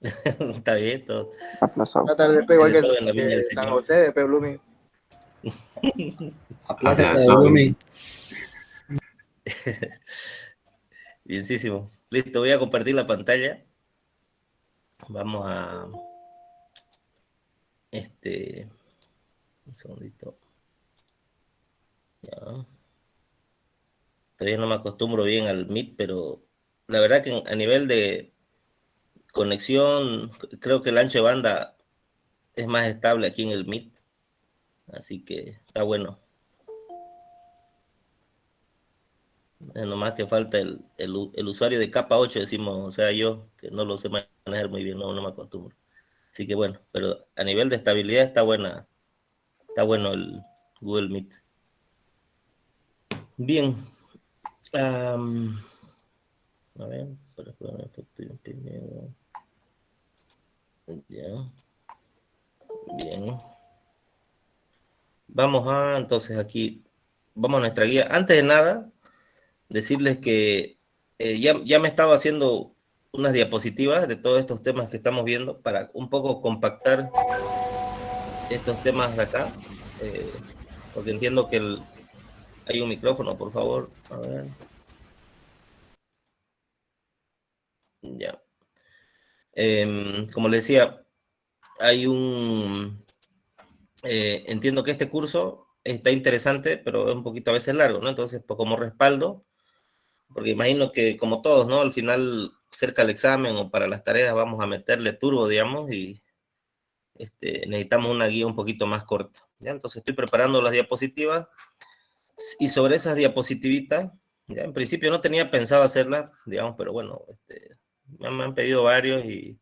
Está bien, todo. Aplazado. Va a estar después Hay igual de todo en la viña del que San Señor. José, después Blooming. A La Plaza casa de de Blooming. Blooming. Bienísimo. Listo, voy a compartir la pantalla. Vamos a... Un segundito. Ya. Todavía no me acostumbro bien al Meet, pero la verdad que a nivel de conexión, creo que el ancho de banda es más estable aquí en el Meet. Así que está bueno. Nomás que falta el usuario de capa 8, decimos, o sea, yo que no lo sé manejar muy bien, no me acostumbro. Así que bueno, pero a nivel de estabilidad está buena, está bueno el Google Meet. Bien. A ver, para jugar efecto imprimido. Ya. Bien. Entonces aquí, vamos a nuestra guía. Antes de nada, decirles que ya me he estado haciendo unas diapositivas de todos estos temas que estamos viendo para un poco compactar estos temas de acá, porque entiendo que hay un micrófono, por favor. A ver. Ya. Como les decía, entiendo que este curso está interesante, pero es un poquito a veces largo, ¿no? Entonces, pues como respaldo, porque imagino que como todos, ¿no? Al final, cerca del examen o para las tareas, vamos a meterle turbo, digamos, y necesitamos una guía un poquito más corta, ¿ya? Entonces estoy preparando las diapositivas y sobre esas diapositivitas, ya en principio no tenía pensado hacerlas, digamos, pero bueno, me han pedido varios y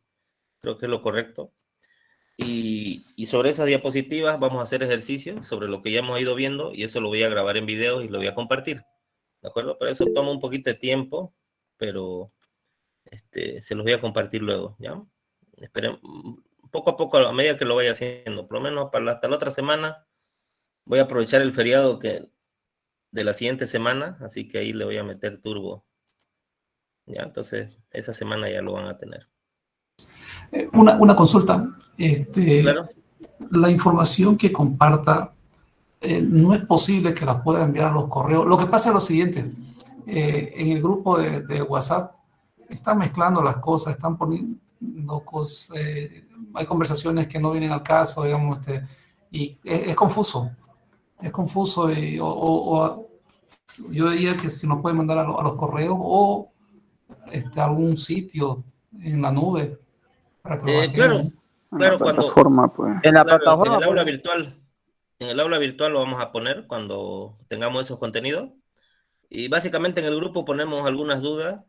creo que es lo correcto. Y sobre esas diapositivas vamos a hacer ejercicios sobre lo que ya hemos ido viendo y eso lo voy a grabar en video y lo voy a compartir, ¿de acuerdo? Pero eso toma un poquito de tiempo, pero se los voy a compartir luego, ¿ya? Esperen, poco a poco, a medida que lo vaya haciendo, por lo menos hasta la otra semana, voy a aprovechar el feriado de la siguiente semana, así que ahí le voy a meter turbo, ¿ya? Entonces, esa semana ya lo van a tener. Una consulta. Claro. La información que comparta, no es posible que la pueda enviar a los correos. Lo que pasa es lo siguiente. En el grupo de WhatsApp están mezclando las cosas, están poniendo cosas, hay conversaciones que no vienen al caso, digamos, y es confuso. Es confuso yo diría que si nos pueden mandar a los correos o algún sitio en la nube para que lo Claro, bajemos. claro, En la plataforma, pues. En la claro, plataforma. en el aula virtual lo vamos a poner cuando tengamos esos contenidos. Y básicamente en el grupo ponemos algunas dudas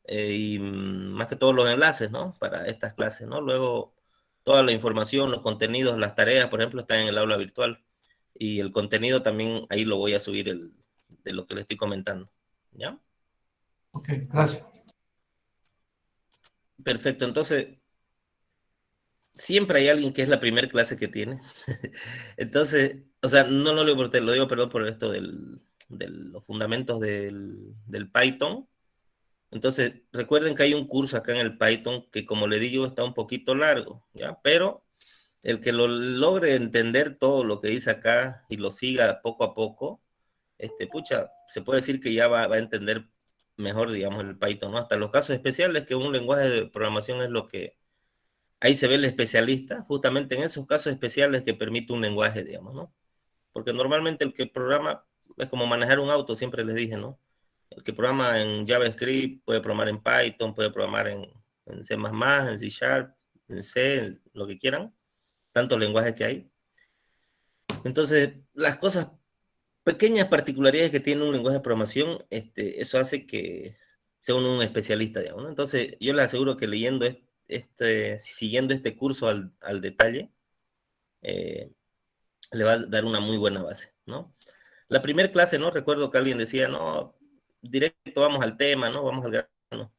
y más que todos los enlaces, ¿no? Para estas clases, ¿no? Luego toda la información, los contenidos, las tareas, por ejemplo, están en el aula virtual. Y el contenido también ahí lo voy a subir de lo que le estoy comentando, ¿ya? Ok, gracias. Perfecto, entonces siempre hay alguien que es la primera clase que tiene. Entonces, o sea, no lo digo por lo digo, perdón, por esto de los fundamentos del Python. Entonces, recuerden que hay un curso acá en el Python que, como le digo, está un poquito largo, ¿ya? Pero el que lo logre entender todo lo que dice acá y lo siga poco a poco, pucha, se puede decir que ya va a entender mejor, digamos, el Python, ¿no? Hasta los casos especiales, que un lenguaje de programación es lo que ahí se ve el especialista, justamente en esos casos especiales que permite un lenguaje, digamos, ¿no? Porque normalmente el que programa es como manejar un auto, siempre les dije, ¿no? El que programa en JavaScript puede programar en Python, puede programar en C++, en C Sharp, en C, en lo que quieran, tantos lenguajes que hay. Entonces, las cosas, pequeñas particularidades que tiene un lenguaje de programación, eso hace que sea uno un especialista, digamos, ¿no? Entonces, yo les aseguro que leyendo siguiendo este curso al detalle, eh, le va a dar una muy buena base, ¿no? La primera clase, ¿no? Recuerdo que alguien decía, no, directo vamos al tema, ¿no? Vamos al grano.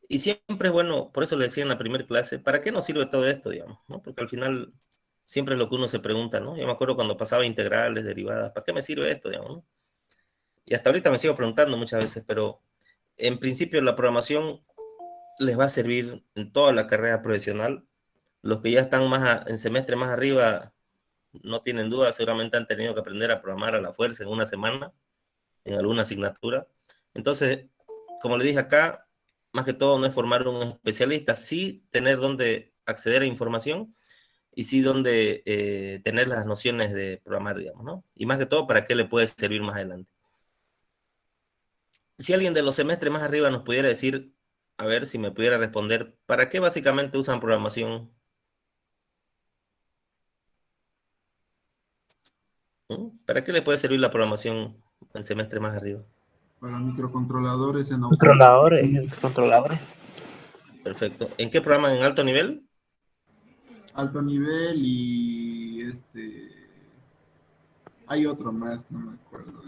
Y siempre es bueno, por eso le decía en la primera clase, ¿para qué nos sirve todo esto, digamos? ¿No? Porque al final siempre es lo que uno se pregunta, ¿no? Yo me acuerdo cuando pasaba integrales, derivadas, ¿para qué me sirve esto, digamos, ¿no? Y hasta ahorita me sigo preguntando muchas veces, pero en principio la programación les va a servir en toda la carrera profesional. Los que ya están en semestre más arriba, no tienen duda, seguramente han tenido que aprender a programar a la fuerza en una semana, en alguna asignatura. Entonces, como le dije acá, más que todo no es formar un especialista, sí tener donde acceder a información y sí donde tener las nociones de programar, digamos, ¿no? Y más que todo, ¿para qué le puede servir más adelante? Si alguien de los semestres más arriba nos pudiera decir, a ver si me pudiera responder, ¿para qué básicamente usan programación? ¿Para qué le puede servir la programación en semestre más arriba? Para microcontroladores en Controladores, controladores. Perfecto. ¿En qué programan en alto nivel? alto nivel y hay otro más, no me acuerdo.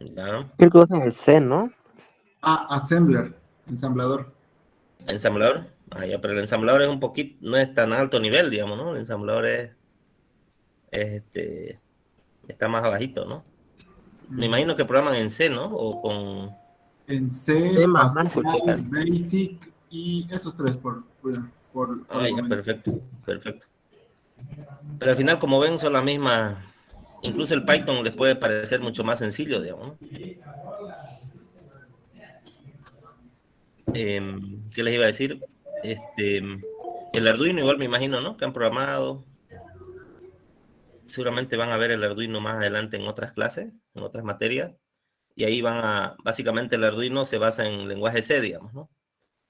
Ya. Creo que usan el C, ¿no? Assembler, ensamblador. ¿Ensamblador? Ya, pero el ensamblador es un poquito, no es tan alto nivel, digamos, ¿no? El ensamblador está más abajito, ¿no? Me imagino que programan en C, ¿no? O con... En C, C++, Pascal, Basic y esos tres por el ya, momento. perfecto, perfecto. Pero al final, como ven, son las mismas. Incluso el Python les puede parecer mucho más sencillo, digamos, ¿no? ¿Qué les iba a decir? El Arduino igual me imagino, ¿no? Que han programado. Seguramente van a ver el Arduino más adelante en otras clases, en otras materias. Y ahí básicamente el Arduino se basa en lenguaje C, digamos, ¿no?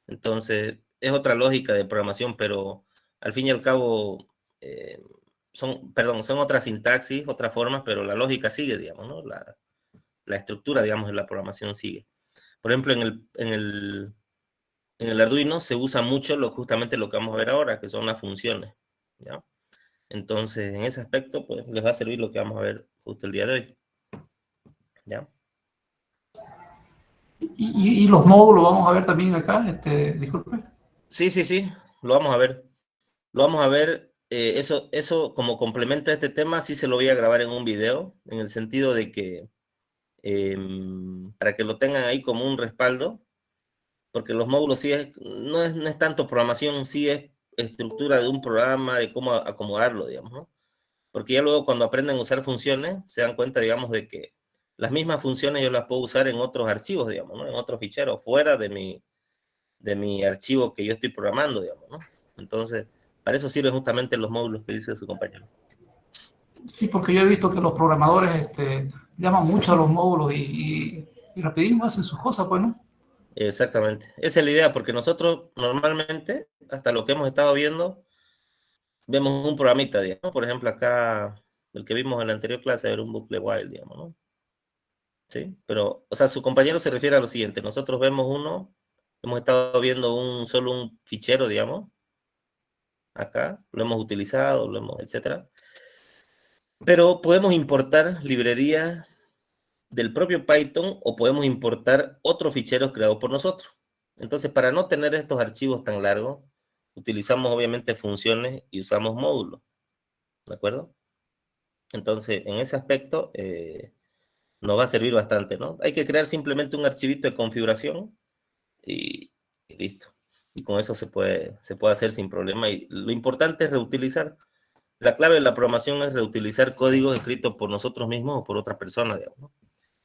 Entonces, es otra lógica de programación, pero al fin y al cabo, son otras sintaxis, otras formas, pero la lógica sigue, digamos, ¿no? La estructura, digamos, de la programación sigue. Por ejemplo, en el Arduino se usa mucho justamente lo que vamos a ver ahora, que son las funciones, ¿ya? Entonces, en ese aspecto, pues, les va a servir lo que vamos a ver justo el día de hoy, ¿ya? Y los módulos vamos a ver también acá, disculpe. Sí, lo vamos a ver. Lo vamos a ver, eso como complemento a este tema, sí se lo voy a grabar en un video, en el sentido de que, para que lo tengan ahí como un respaldo, porque los módulos sí no es tanto programación, sí es estructura de un programa, de cómo acomodarlo, digamos, ¿no? Porque ya luego cuando aprenden a usar funciones, se dan cuenta, digamos, de que las mismas funciones yo las puedo usar en otros archivos, digamos, ¿no? En otros ficheros, fuera de mi archivo que yo estoy programando, digamos, ¿no? Entonces, para eso sirven justamente los módulos que dice su compañero. Sí, porque yo he visto que los programadores llaman mucho a los módulos y rapidísimo hacen sus cosas, pues, ¿no? Exactamente. Esa es la idea, porque nosotros normalmente, hasta lo que hemos estado viendo, vemos un programita, digamos. Por ejemplo, acá, el que vimos en la anterior clase, era un bucle while, digamos, ¿no? Sí, pero, o sea, su compañero se refiere a lo siguiente. Nosotros vemos hemos estado viendo solo un fichero, digamos, acá, lo hemos utilizado, etcétera. Pero podemos importar librerías del propio Python o podemos importar otros ficheros creados por nosotros. Entonces, para no tener estos archivos tan largos, utilizamos obviamente funciones y usamos módulos, ¿de acuerdo? Entonces, en ese aspecto, nos va a servir bastante, ¿no? Hay que crear simplemente un archivito de configuración y listo. Y con eso se puede hacer sin problema. Y lo importante es reutilizar. La clave de la programación es reutilizar códigos escritos por nosotros mismos o por otra persona, digamos, ¿no?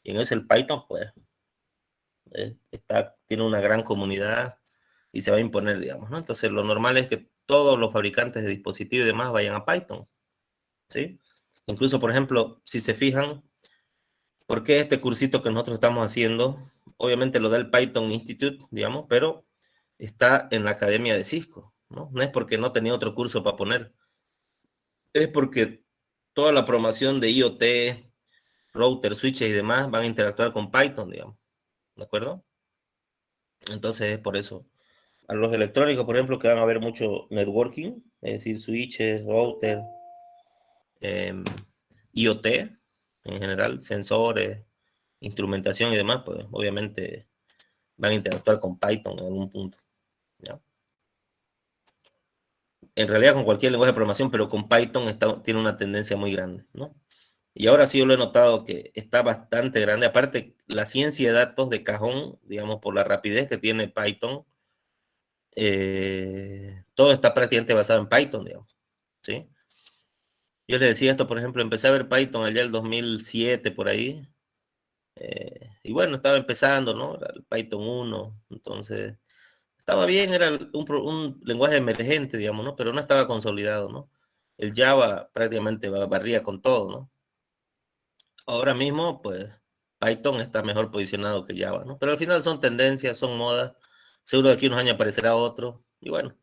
Y en eso el Python, pues, tiene una gran comunidad y se va a imponer, digamos, ¿no? Entonces, lo normal es que todos los fabricantes de dispositivos y demás vayan a Python, ¿sí? Incluso, por ejemplo, si se fijan, ¿por qué este cursito que nosotros estamos haciendo? Obviamente lo da el Python Institute, digamos, pero está en la academia de Cisco, ¿no? No es porque no tenía otro curso para poner, es porque toda la programación de IoT, router, switches y demás van a interactuar con Python, digamos, ¿de acuerdo? Entonces es por eso. A los electrónicos, por ejemplo, que van a haber mucho networking, es decir, switches, router, IoT en general, sensores, instrumentación y demás, pues obviamente van a interactuar con Python en algún punto, ¿ya? En realidad con cualquier lenguaje de programación, pero con Python tiene una tendencia muy grande, ¿no? Y ahora sí yo lo he notado que está bastante grande. Aparte, la ciencia de datos de cajón, digamos, por la rapidez que tiene Python, todo está prácticamente basado en Python, digamos, ¿sí? Yo les decía esto, por ejemplo, empecé a ver Python allá el 2007, por ahí, y bueno, estaba empezando, ¿no? Era el Python 1, entonces estaba bien, era un lenguaje emergente, digamos, ¿no? Pero no estaba consolidado, ¿no? El Java prácticamente barría con todo, ¿no? Ahora mismo, pues, Python está mejor posicionado que Java, ¿no? Pero al final son tendencias, son modas. Seguro de aquí unos años aparecerá otro. Y bueno,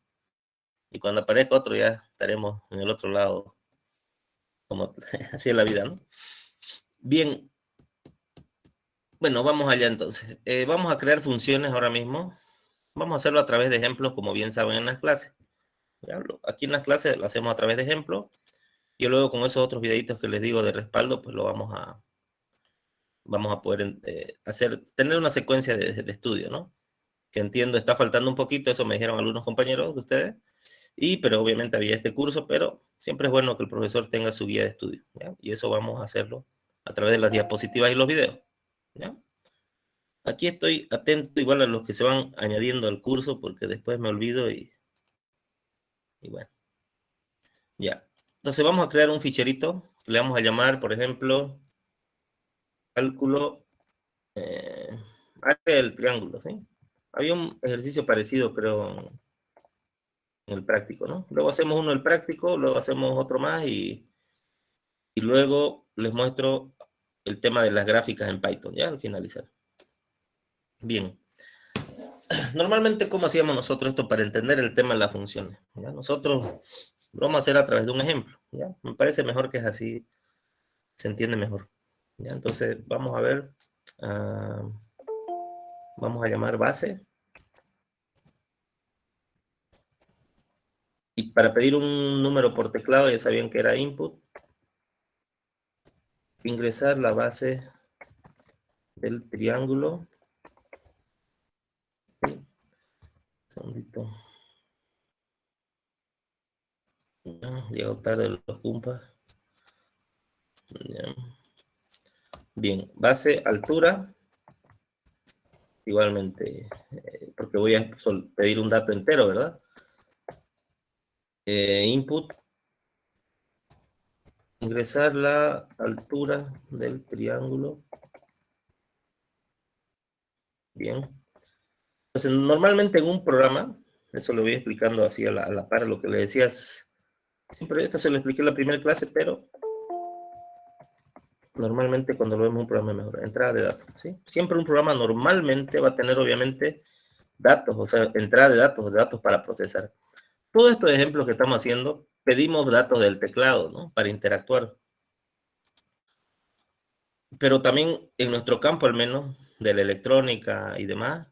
y cuando aparezca otro ya estaremos en el otro lado. Como así es la vida, ¿no? Bien. Bueno, vamos allá entonces. Vamos a crear funciones ahora mismo. Vamos a hacerlo a través de ejemplos, como bien saben en las clases. ¿Ya? Aquí en las clases lo hacemos a través de ejemplos. Y luego con esos otros videitos que les digo de respaldo, pues lo vamos a poder tener una secuencia de estudio, ¿no? Que entiendo está faltando un poquito, eso me dijeron algunos compañeros de ustedes, pero obviamente había este curso, pero siempre es bueno que el profesor tenga su guía de estudio, ¿ya? Y eso vamos a hacerlo a través de las diapositivas y los videos, ¿ya? Aquí estoy atento igual a los que se van añadiendo al curso, porque después me olvido y bueno, ya. Entonces vamos a crear un ficherito, que le vamos a llamar, por ejemplo, cálculo área del triángulo, ¿sí? Había un ejercicio parecido, creo, en el práctico, ¿no? Luego hacemos uno el práctico, luego hacemos otro más y luego les muestro el tema de las gráficas en Python, ya al finalizar. Bien. Normalmente, ¿cómo hacíamos nosotros esto para entender el tema de las funciones? ¿Ya? Nosotros lo vamos a hacer a través de un ejemplo, ¿ya? Me parece mejor que es así, se entiende mejor. ¿Ya? Entonces, vamos a ver, vamos a llamar base. Y para pedir un número por teclado, ya sabían que era input. Ingresar la base del triángulo. Un segundito. Llego tarde los compas. Bien, base altura. Igualmente, porque voy a pedir un dato entero, ¿verdad? Input. Ingresar la altura del triángulo. Bien. Entonces, normalmente en un programa, eso lo voy explicando así a la par, lo que le decías, siempre esto se lo expliqué en la primera clase, pero normalmente cuando lo vemos en un programa es mejor, entrada de datos, ¿sí? Siempre un programa normalmente va a tener obviamente datos, o sea, entrada de datos para procesar. Todos estos ejemplos que estamos haciendo, pedimos datos del teclado, ¿no? Para interactuar. Pero también en nuestro campo, al menos, de la electrónica y demás,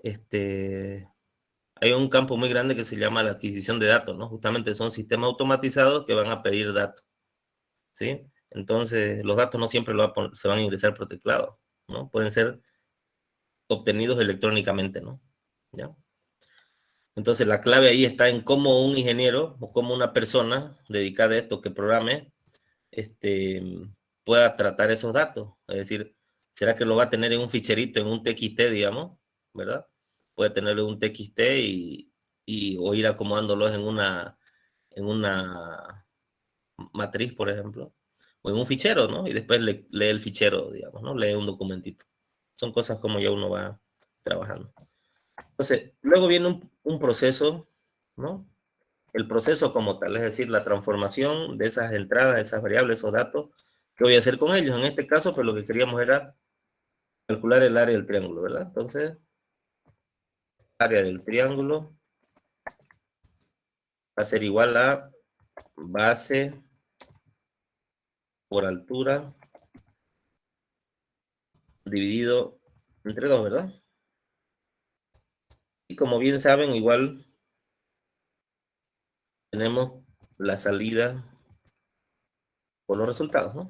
hay un campo muy grande que se llama la adquisición de datos, ¿no? Justamente son sistemas automatizados que van a pedir datos, ¿sí? Entonces, los datos no siempre se van a ingresar por teclado, ¿no? Pueden ser obtenidos electrónicamente, ¿no? ¿Ya? Entonces, la clave ahí está en cómo un ingeniero o cómo una persona dedicada a esto que programe, pueda tratar esos datos. Es decir, ¿será que lo va a tener en un ficherito, en un TXT, digamos, ¿verdad? Puede tenerlo en un TXT o ir acomodándolos en una matriz, por ejemplo, o en un fichero, ¿no? Y después lee el fichero, digamos, ¿no? Lee un documentito. Son cosas como ya uno va trabajando. Entonces, luego viene un proceso, ¿no? El proceso como tal, es decir, la transformación de esas entradas, de esas variables, esos datos, ¿qué voy a hacer con ellos? En este caso, pues lo que queríamos era calcular el área del triángulo, ¿verdad? Entonces, área del triángulo va a ser igual a base por altura dividido entre 2, ¿verdad? Y como bien saben, igual tenemos la salida por los resultados, ¿no?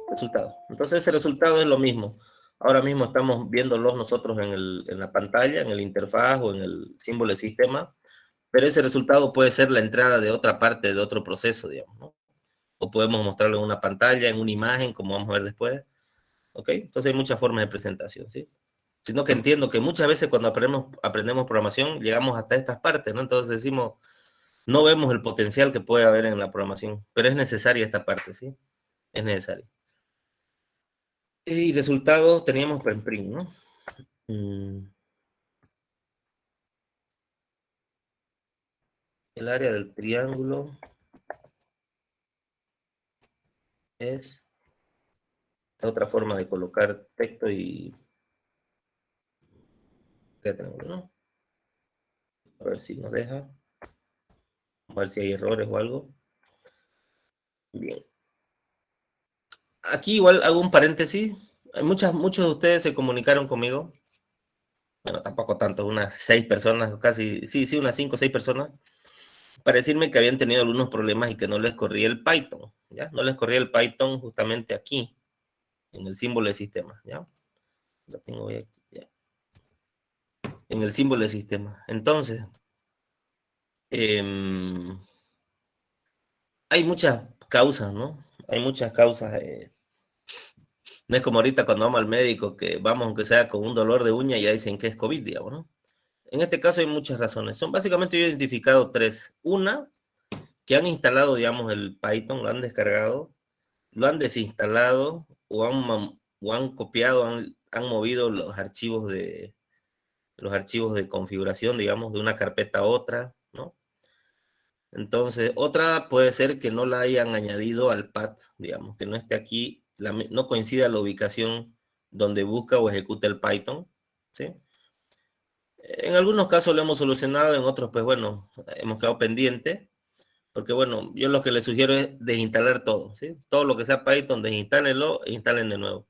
Resultado. Entonces ese resultado es lo mismo. Ahora mismo estamos viéndolos nosotros en la pantalla, en el interfaz o en el símbolo de sistema, pero ese resultado puede ser la entrada de otra parte, de otro proceso, digamos, ¿no? o podemos mostrarlo en una pantalla, en una imagen, como vamos a ver después. ¿Ok? Entonces hay muchas formas de presentación, ¿sí? Sino que entiendo que muchas veces cuando aprendemos programación, llegamos hasta estas partes, ¿no? Entonces decimos, no vemos el potencial que puede haber en la programación, pero es necesaria esta parte, ¿sí? Es necesario. Y resultados teníamos print, ¿no? El área del triángulo es otra forma de colocar texto y triángulo, ¿no? A ver si nos deja. A ver si hay errores o algo. Bien. Aquí igual hago un paréntesis. Muchos de ustedes se comunicaron conmigo. Bueno, tampoco tanto, unas 6 personas, casi, sí, unas 5 o 6 personas, para decirme que habían tenido algunos problemas y que no les corría el Python, ¿ya? No les corría el Python justamente aquí, en el símbolo de sistema, ¿ya? Lo tengo aquí, ¿ya? En el símbolo de sistema. Entonces, hay muchas causas, ¿no? Hay muchas causas. No es como ahorita cuando vamos al médico, que vamos aunque sea con un dolor de uña y ya dicen que es COVID, digamos, ¿no? En este caso hay muchas razones. Son básicamente yo he identificado 3. Una, que han instalado, digamos, el Python, lo han descargado, lo han desinstalado o han copiado, han movido los archivos de configuración, digamos, de una carpeta a otra, ¿no? Entonces, otra puede ser que no la hayan añadido al path, digamos, que no esté aquí, no coincida la ubicación donde busca o ejecuta el Python, ¿sí? En algunos casos lo hemos solucionado, en otros, pues bueno, hemos quedado pendiente, porque bueno, yo lo que les sugiero es desinstalar todo, ¿sí? Todo lo que sea Python, desinstálenlo e instalen de nuevo.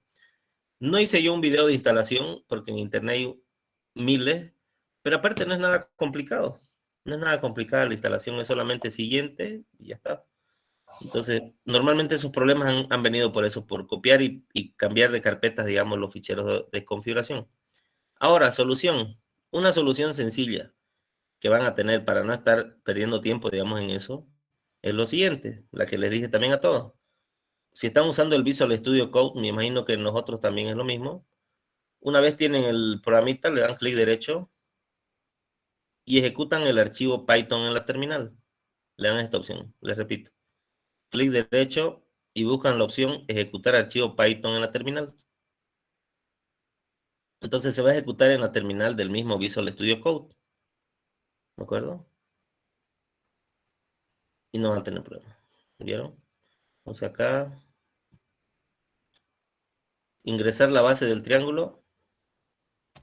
No hice yo un video de instalación, porque en internet hay miles, pero aparte no es nada complicado. No es nada complicada la instalación, es solamente siguiente y ya está. Entonces, normalmente esos problemas han venido por eso, por copiar y cambiar de carpetas, digamos, los ficheros de configuración. Ahora, solución. Una solución sencilla que van a tener para no estar perdiendo tiempo, digamos, en eso, es lo siguiente, la que les dije también a todos. Si están usando el Visual Studio Code, me imagino que nosotros también es lo mismo. Una vez tienen el programita, le dan clic derecho y ejecutan el archivo Python en la terminal. Le dan esta opción, les repito. Clic derecho y buscan la opción ejecutar archivo Python en la terminal. Entonces se va a ejecutar en la terminal del mismo Visual Studio Code. ¿De acuerdo? Y no van a tener problema. ¿Vieron? Entonces acá, ingresar la base del triángulo.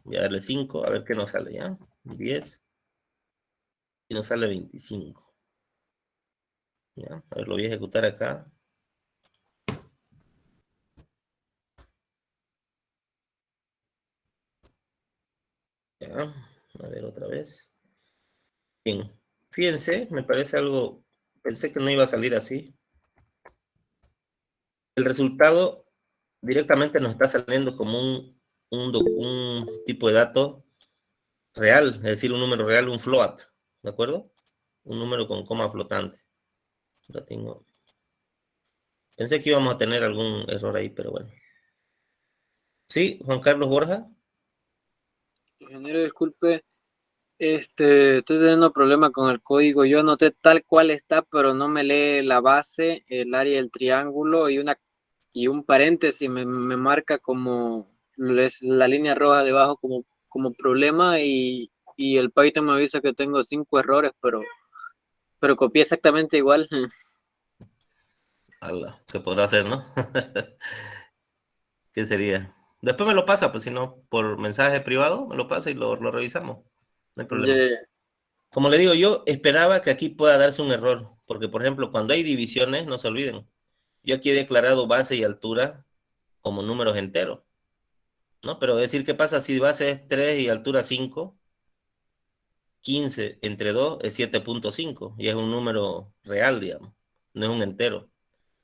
Voy a darle 5, a ver qué nos sale ya. 10. Y nos sale 25. ¿Ya? A ver, lo voy a ejecutar acá. Ya, a ver otra vez. Bien, fíjense, me parece algo, pensé que no iba a salir así. El resultado directamente nos está saliendo como un tipo de dato real, es decir, un número real, un float, ¿de acuerdo? Un número con coma flotante. Lo tengo. Pensé que íbamos a tener algún error ahí, pero bueno. Sí, Juan Carlos Borja. Ingeniero, disculpe, estoy teniendo problema con el código. Yo anoté tal cual está, pero no me lee la base, el área del triángulo y un paréntesis me marca como la línea roja debajo como problema y el Python me avisa que tengo 5 errores, pero copié exactamente igual. ¿Qué podrá hacer, no? ¿Qué sería? Después me lo pasa, pues si no, por mensaje privado, me lo pasa y lo revisamos. No hay problema. Ya, Como le digo, yo esperaba que aquí pueda darse un error, porque por ejemplo, cuando hay divisiones, no se olviden, yo aquí he declarado base y altura como números enteros, ¿no? Pero decir, ¿qué pasa si base es 3 y altura 5? 15 entre 2 es 7.5 y es un número real, digamos, no es un entero.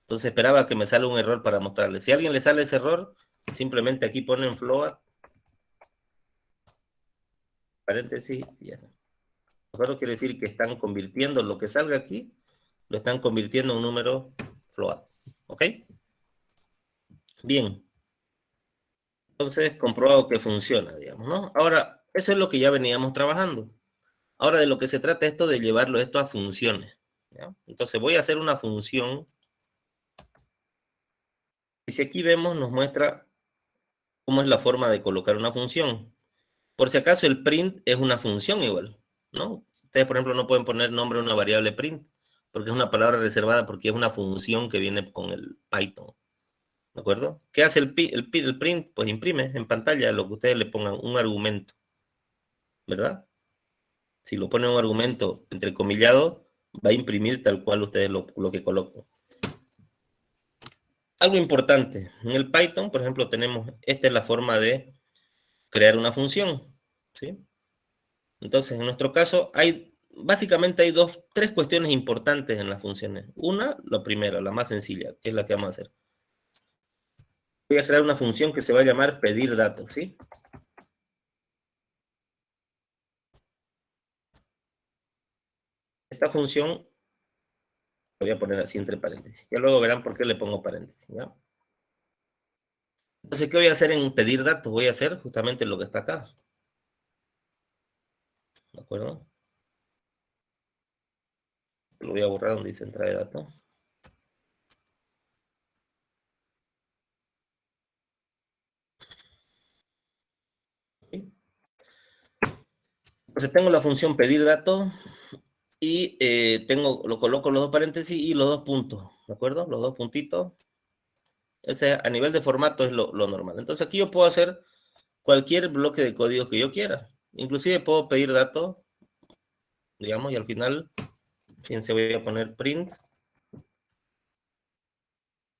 Entonces esperaba que me salga un error para mostrarle. Si a alguien le sale ese error, simplemente aquí ponen float, paréntesis, y ya. Eso quiere decir que están convirtiendo lo que salga aquí, lo están convirtiendo en un número float. ¿Ok? Bien. Entonces, comprobado que funciona, digamos, ¿no? Ahora, eso es lo que ya veníamos trabajando. Ahora, de lo que se trata esto de llevarlo esto a funciones, ¿ya? Entonces, voy a hacer una función. Y si aquí vemos, nos muestra cómo es la forma de colocar una función. Por si acaso, el print es una función igual, ¿no? Ustedes, por ejemplo, no pueden poner nombre a una variable print, porque es una palabra reservada, porque es una función que viene con el Python. ¿De acuerdo? ¿Qué hace el print? Pues imprime en pantalla lo que ustedes le pongan, un argumento, ¿verdad? Si lo ponen un argumento entrecomillado, va a imprimir tal cual ustedes lo que coloquen. Algo importante, en el Python, por ejemplo, tenemos, esta es la forma de crear una función, ¿sí? Entonces, en nuestro caso, básicamente hay tres cuestiones importantes en las funciones. Una, la primera, la más sencilla, que es la que vamos a hacer. Voy a crear una función que se va a llamar pedir datos, ¿sí? Esta función voy a poner así entre paréntesis. Ya luego verán por qué le pongo paréntesis, ¿ya? Entonces, ¿qué voy a hacer en pedir datos? Voy a hacer justamente lo que está acá. ¿De acuerdo? Lo voy a borrar donde dice entrada de datos. Entonces tengo la función pedir datos y lo coloco los dos paréntesis y los dos puntos, ¿de acuerdo? Los dos puntitos. Ese a nivel de formato es lo normal. Entonces aquí yo puedo hacer cualquier bloque de código que yo quiera. Inclusive puedo pedir datos, digamos, y al final, fíjense, voy a poner print.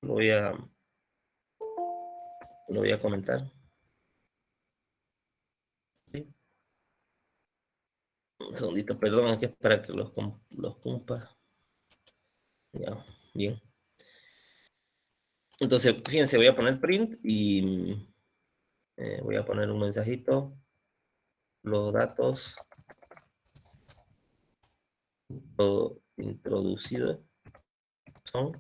Lo voy a comentar. ¿Sí? Un segundito, perdón, es que es para que los cumpla. Ya, bien. Entonces, fíjense, voy a poner print y voy a poner un mensajito. Los datos introducidos son.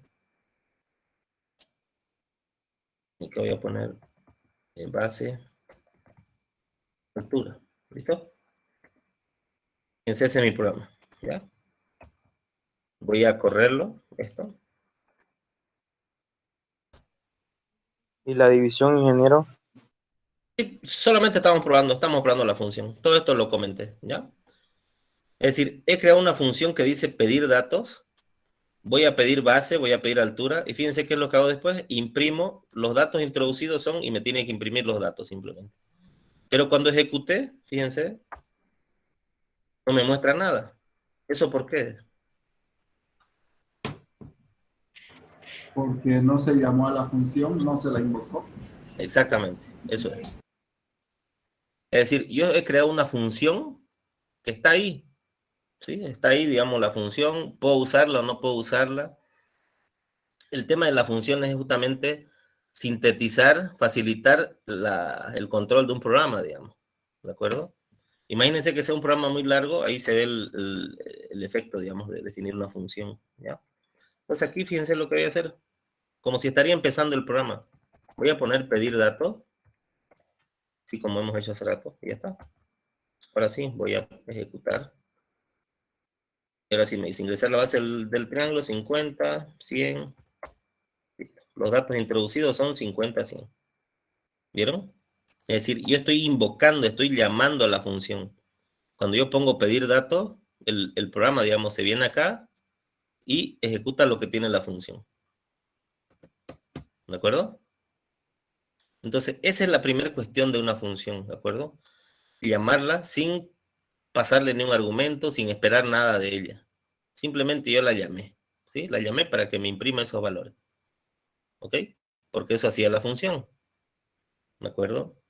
Y que voy a poner en base altura. ¿Listo? Ese es mi programa. ¿Ya? Voy a correrlo. Esto. ¿Y la división, ingeniero? Y solamente estamos probando la función. Todo esto lo comenté. ¿Ya? Es decir, he creado una función que dice pedir datos. Voy a pedir base, voy a pedir altura. Y fíjense qué es lo que hago después. Imprimo. Los datos introducidos son y me tiene que imprimir los datos simplemente. Pero cuando ejecuté, fíjense, no me muestra nada. ¿Eso por qué? Porque no se llamó a la función, no se la invocó. Exactamente, eso es. Es decir, yo he creado una función que está ahí, ¿sí? Está ahí, digamos, la función, puedo usarla o no puedo usarla. El tema de la función es justamente sintetizar, facilitar el control de un programa, digamos, ¿de acuerdo? Imagínense que sea un programa muy largo, ahí se ve el efecto, digamos, de definir una función, ¿ya? Pues aquí fíjense lo que voy a hacer, como si estaría empezando el programa. Voy a poner pedir datos, así como hemos hecho hace rato, y ya está. Ahora sí, voy a ejecutar. Ahora sí me dice ingresar la base del triángulo, 50, 100. Listo. Los datos introducidos son 50, 100. ¿Vieron? Es decir, yo estoy invocando, estoy llamando a la función. Cuando yo pongo pedir datos, el programa, digamos, se viene acá y ejecuta lo que tiene la función. ¿De acuerdo? Entonces, esa es la primera cuestión de una función, ¿de acuerdo? Llamarla sin pasarle ni un argumento, sin esperar nada de ella. Simplemente yo la llamé, ¿sí? La llamé para que me imprima esos valores. ¿Ok? Porque eso hacía la función. ¿De acuerdo?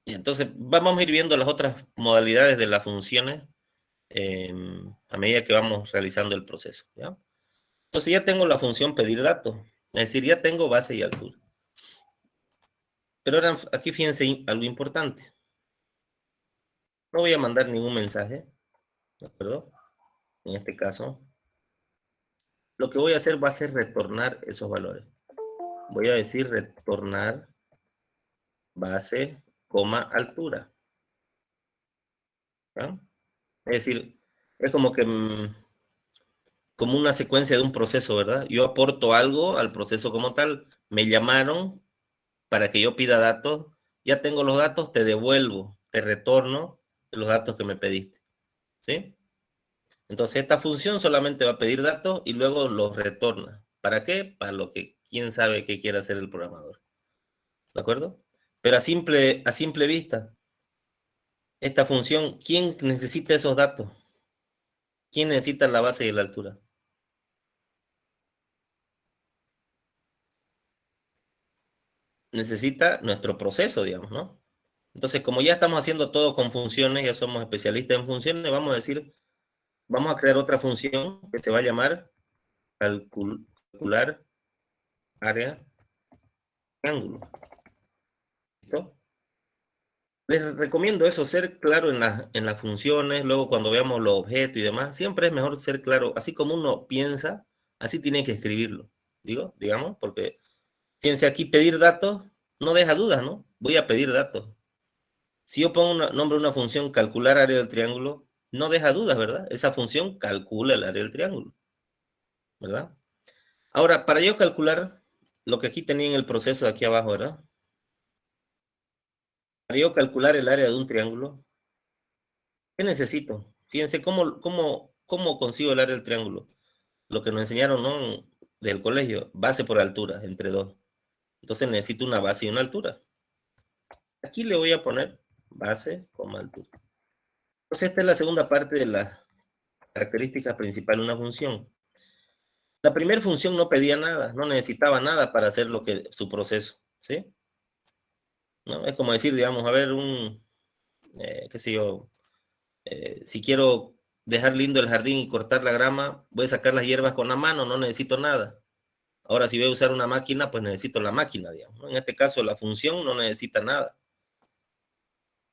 Y entonces, vamos a ir viendo las otras modalidades de las funciones a medida que vamos realizando el proceso, ¿ya? Entonces ya tengo la función pedir datos. Es decir, ya tengo base y altura. Pero ahora aquí fíjense algo importante. No voy a mandar ningún mensaje, ¿de acuerdo? En este caso, lo que voy a hacer va a ser retornar esos valores. Voy a decir retornar base, coma, altura. ¿Ya? Es decir, es como que como una secuencia de un proceso, ¿verdad? Yo aporto algo al proceso como tal, me llamaron para que yo pida datos, ya tengo los datos, te devuelvo, te retorno los datos que me pediste, ¿sí? Entonces esta función solamente va a pedir datos y luego los retorna. ¿Para qué? Para lo que quién sabe qué quiere hacer el programador. ¿De acuerdo? Pero a simple vista, esta función, ¿quién necesita esos datos? ¿Quién necesita la base y la altura? Necesita nuestro proceso, digamos, ¿no? Entonces, como ya estamos haciendo todo con funciones, ya somos especialistas en funciones, vamos a decir, vamos a crear otra función que se va a llamar calcular área triángulo. ¿Listo? Les recomiendo eso, ser claro en las funciones, luego cuando veamos los objetos y demás, siempre es mejor ser claro, así como uno piensa, así tiene que escribirlo, digamos, porque fíjense aquí, pedir datos no deja dudas, ¿no? Voy a pedir datos. Si yo pongo nombre de una función calcular área del triángulo, no deja dudas, ¿verdad? Esa función calcula el área del triángulo, ¿verdad? Ahora, para yo calcular lo que aquí tenía en el proceso de aquí abajo, ¿verdad? Para yo calcular el área de un triángulo, ¿qué necesito? Fíjense cómo consigo el área del triángulo. Lo que nos enseñaron, ¿no? Del colegio, base por altura, entre dos. Entonces necesito una base y una altura. Aquí le voy a poner base, altura. Entonces esta es la segunda parte de la característica principal de una función. La primera función no pedía nada, no necesitaba nada para hacer su proceso, ¿sí? ¿No? Es como decir, digamos, a ver, qué sé yo, si quiero dejar lindo el jardín y cortar la grama, voy a sacar las hierbas con la mano, no necesito nada. Ahora, si voy a usar una máquina, pues necesito la máquina, digamos, ¿no? En este caso, la función no necesita nada.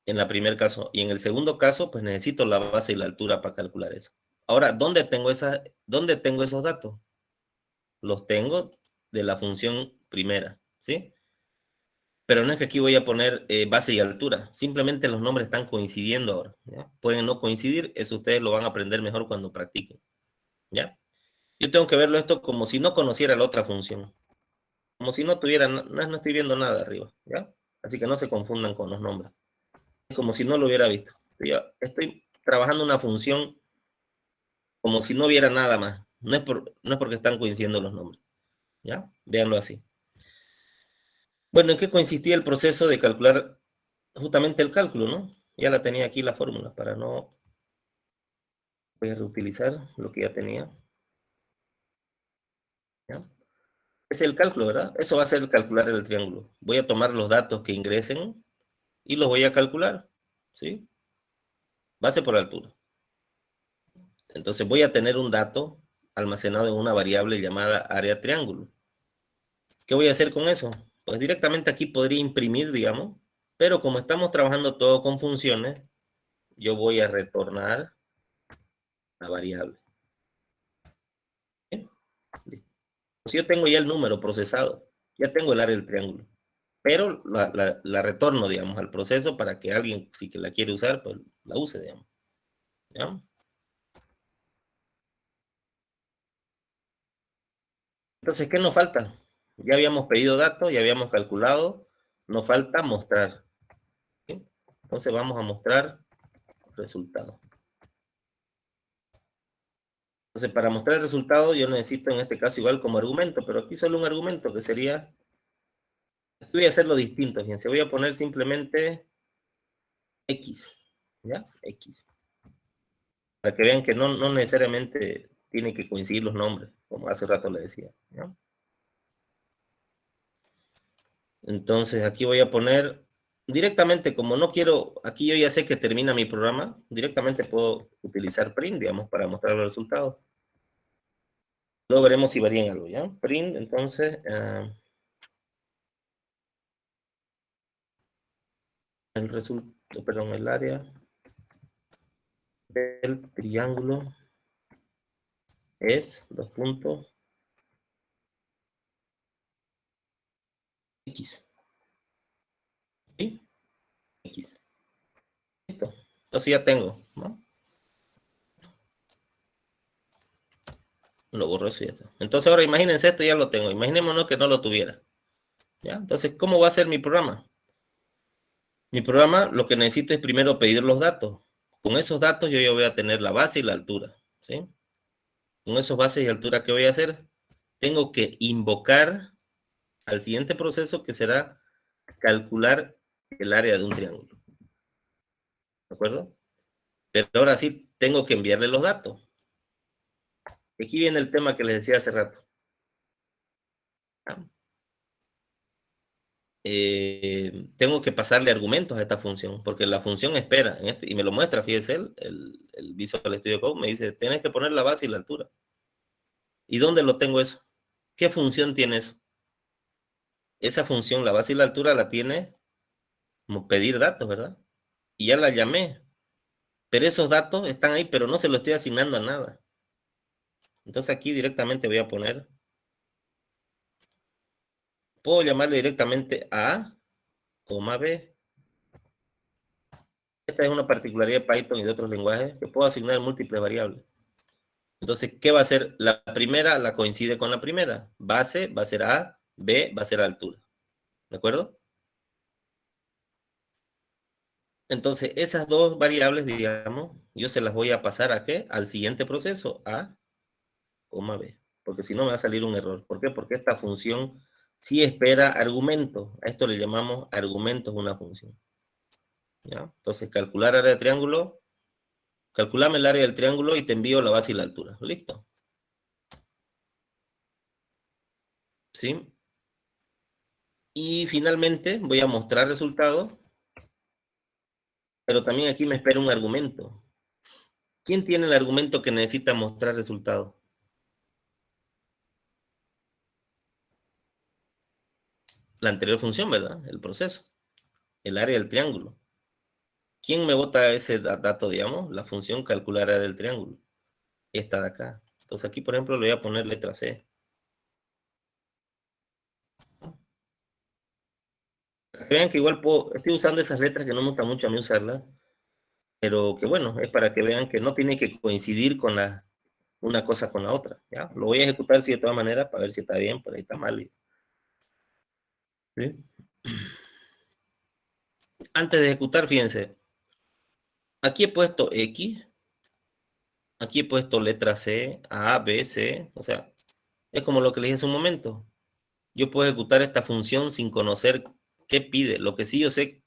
En el primer caso. Y en el segundo caso, pues necesito la base y la altura para calcular eso. Ahora, ¿dónde tengo esos datos? Los tengo de la función primera, ¿sí? Pero no es que aquí voy a poner base y altura. Simplemente los nombres están coincidiendo ahora, ¿ya? Pueden no coincidir, eso ustedes lo van a aprender mejor cuando practiquen, ¿ya? Yo tengo que verlo esto como si no conociera la otra función. Como si no tuviera, no estoy viendo nada arriba, ¿ya? Así que no se confundan con los nombres. Es como si no lo hubiera visto. Yo estoy trabajando una función como si no hubiera nada más. No es porque están coincidiendo los nombres, ¿ya? Véanlo así. Bueno, ¿en qué consistía el proceso de calcular justamente el cálculo, no? Ya la tenía aquí la fórmula para no... Voy a reutilizar lo que ya tenía. ¿Ya? Es el cálculo, ¿verdad? Eso va a ser calcular el triángulo. Voy a tomar los datos que ingresen y los voy a calcular, ¿sí? Base por altura. Entonces voy a tener un dato almacenado en una variable llamada área triángulo. ¿Qué voy a hacer con eso? Pues directamente aquí podría imprimir, digamos, pero como estamos trabajando todo con funciones, yo voy a retornar la variable. ¿Bien? Si yo tengo ya el número procesado, ya tengo el área del triángulo, pero la retorno, digamos, al proceso para que alguien, si que la quiere usar, pues la use, digamos. ¿Ya? Entonces, ¿qué nos falta? Ya habíamos pedido datos, ya habíamos calculado, nos falta mostrar. ¿Sí? Entonces vamos a mostrar resultado. Entonces, para mostrar el resultado, yo necesito en este caso igual como argumento, pero aquí solo un argumento que sería... Voy a hacerlo distinto, fíjense. Voy a poner simplemente X. ¿Ya? X. Para que vean que no necesariamente tienen que coincidir los nombres, como hace rato le decía. ¿Ya? Entonces, aquí voy a poner... Directamente, como no quiero... Aquí yo ya sé que termina mi programa. Directamente puedo utilizar print, digamos, para mostrar los resultados. Luego veremos si varían algo, ¿ya? Print, entonces... el área del triángulo es 2 puntos X. ¿Sí? X. Listo. Entonces ya tengo, ¿no? Lo borro eso y ya está. Entonces ahora imagínense esto, ya lo tengo. Imaginémonos que no lo tuviera. ¿Ya? Entonces, ¿cómo va a ser mi programa? Mi programa lo que necesito es primero pedir los datos. Con esos datos yo ya voy a tener la base y la altura. ¿Sí? Con esos bases y altura, ¿qué voy a hacer? Tengo que invocar al siguiente proceso, que será calcular el área de un triángulo. ¿De acuerdo? Pero ahora sí tengo que enviarle los datos. Aquí viene el tema que les decía hace rato. Tengo que pasarle argumentos a esta función, porque la función espera, y me lo muestra, fíjese, el Visual Studio Code me dice, tienes que poner la base y la altura. ¿Y dónde lo tengo eso? ¿Qué función tiene eso? Esa función, la base y la altura, la tiene como pedir datos, ¿verdad? Y ya la llamé, pero esos datos están ahí, pero no se los estoy asignando a nada. Entonces aquí directamente voy a poner, puedo llamarle directamente A, B. Esta es una particularidad de Python y de otros lenguajes, que puedo asignar múltiples variables. Entonces, ¿qué va a ser? La primera la coincide con la primera. Base va a ser A, B va a ser altura. ¿De acuerdo? Entonces, esas dos variables, digamos, yo se las voy a pasar ¿a qué? Al siguiente proceso, A, B. Porque si no me va a salir un error. ¿Por qué? Porque esta función sí espera argumentos. A esto le llamamos argumentos una función. ¿Ya? Entonces, calcular área de triángulo. Calculame el área del triángulo y te envío la base y la altura. ¿Listo? ¿Sí? Y finalmente voy a mostrar resultados. Pero también aquí me espera un argumento. ¿Quién tiene el argumento que necesita mostrar resultados? La anterior función, ¿verdad? El proceso. El área del triángulo. ¿Quién me bota ese dato, digamos? La función calcular área del triángulo. Esta de acá. Entonces aquí, por ejemplo, le voy a poner letra C. Para que vean que igual estoy usando esas letras que no me gusta mucho a mí usarlas. Pero que bueno, es para que vean que no tiene que coincidir con una cosa con la otra. ¿Ya? Lo voy a ejecutar así de todas maneras para ver si está bien, por ahí está mal. ¿Sí? Antes de ejecutar, fíjense. Aquí he puesto X. Aquí he puesto letra C, A, B, C. O sea, es como lo que les dije hace un momento. Yo puedo ejecutar esta función sin conocer qué pide. Lo que sí yo sé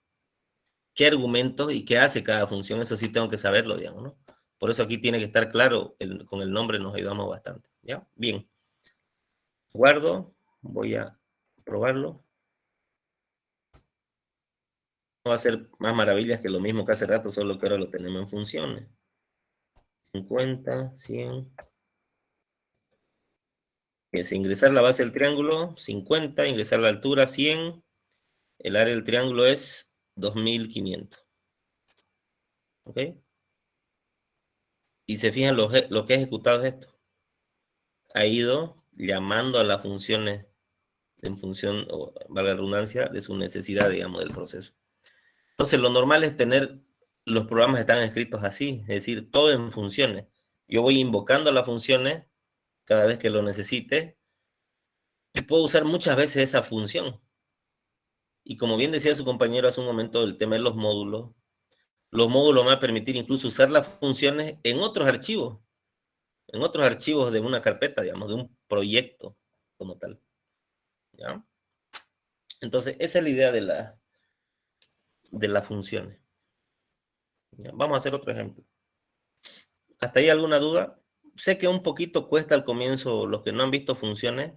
qué argumentos y qué hace cada función. Eso sí tengo que saberlo, digamos, ¿no? Por eso aquí tiene que estar claro. Con el nombre nos ayudamos bastante. ¿Ya? Bien. Guardo. Voy a probarlo. No va a ser más maravillas que lo mismo que hace rato, solo que ahora lo tenemos en funciones. 50, 100. Es ingresar la base del triángulo, 50, ingresar la altura, 100. El área del triángulo es 2500. ¿Ok? Y se fijan lo que ha ejecutado es esto. Ha ido llamando a las funciones en función, o valga la redundancia, de su necesidad, digamos, del proceso. Entonces, lo normal es tener los programas están escritos así, es decir, todo en funciones. Yo voy invocando las funciones cada vez que lo necesite y puedo usar muchas veces esa función. Y como bien decía su compañero hace un momento, el tema de los módulos me va a permitir incluso usar las funciones en otros archivos de una carpeta, digamos, de un proyecto como tal. ¿Ya? Entonces, esa es la idea de las funciones. ¿Ya? Vamos a hacer otro ejemplo. ¿Hasta ahí alguna duda? Sé que un poquito cuesta al comienzo, los que no han visto funciones,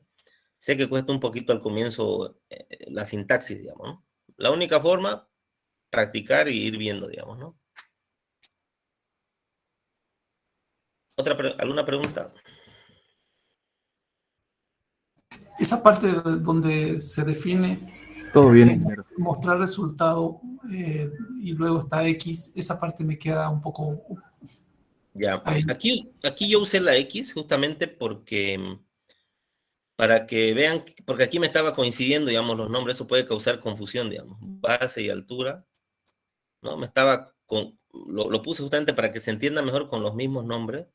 sé que cuesta un poquito al comienzo la sintaxis, digamos, ¿no? La única forma, practicar y ir viendo, digamos, ¿no? ¿Alguna pregunta? Esa parte donde se define Todo bien. mostrar resultado y luego está X, esa parte me queda un poco... Ya, ahí. aquí yo usé la X justamente porque para que vean, porque aquí me estaba coincidiendo, digamos, los nombres, eso puede causar confusión, digamos, base y altura, ¿no? Lo puse justamente para que se entienda mejor con los mismos nombres,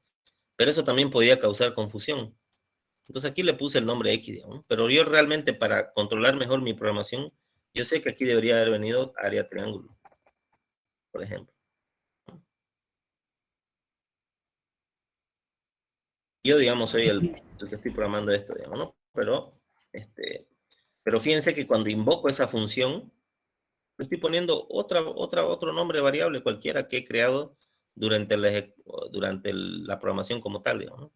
pero eso también podía causar confusión. Entonces aquí le puse el nombre X, digamos, pero yo realmente para controlar mejor mi programación, yo sé que aquí debería haber venido área triángulo, por ejemplo. Yo, digamos, soy el que estoy programando esto, digamos, ¿no? Pero fíjense que cuando invoco esa función, le estoy poniendo otro nombre de variable cualquiera que he creado durante la programación como tal, digamos, ¿no?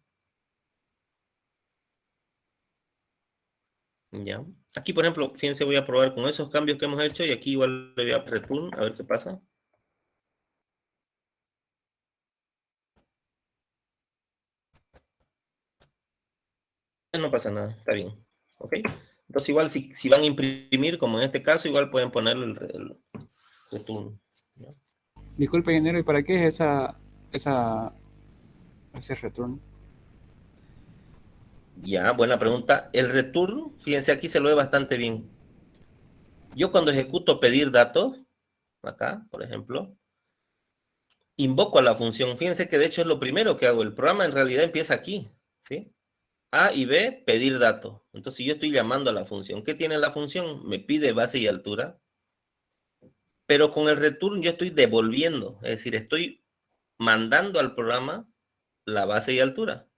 Ya. Aquí, por ejemplo, fíjense, voy a probar con esos cambios que hemos hecho y aquí igual le voy a return a ver qué pasa. No pasa nada, está bien. ¿Ok? Entonces igual si van a imprimir, como en este caso, igual pueden ponerle el return. ¿Ya? Disculpe, ingeniero, ¿y para qué es ese return? Ya, buena pregunta. El return, fíjense, aquí se lo ve bastante bien. Yo cuando ejecuto pedir datos, acá, por ejemplo, invoco a la función. Fíjense que de hecho es lo primero que hago. El programa en realidad empieza aquí, ¿sí? A y B, pedir datos. Entonces yo estoy llamando a la función. ¿Qué tiene la función? Me pide base y altura. Pero con el return yo estoy devolviendo. Es decir, estoy mandando al programa la base y altura.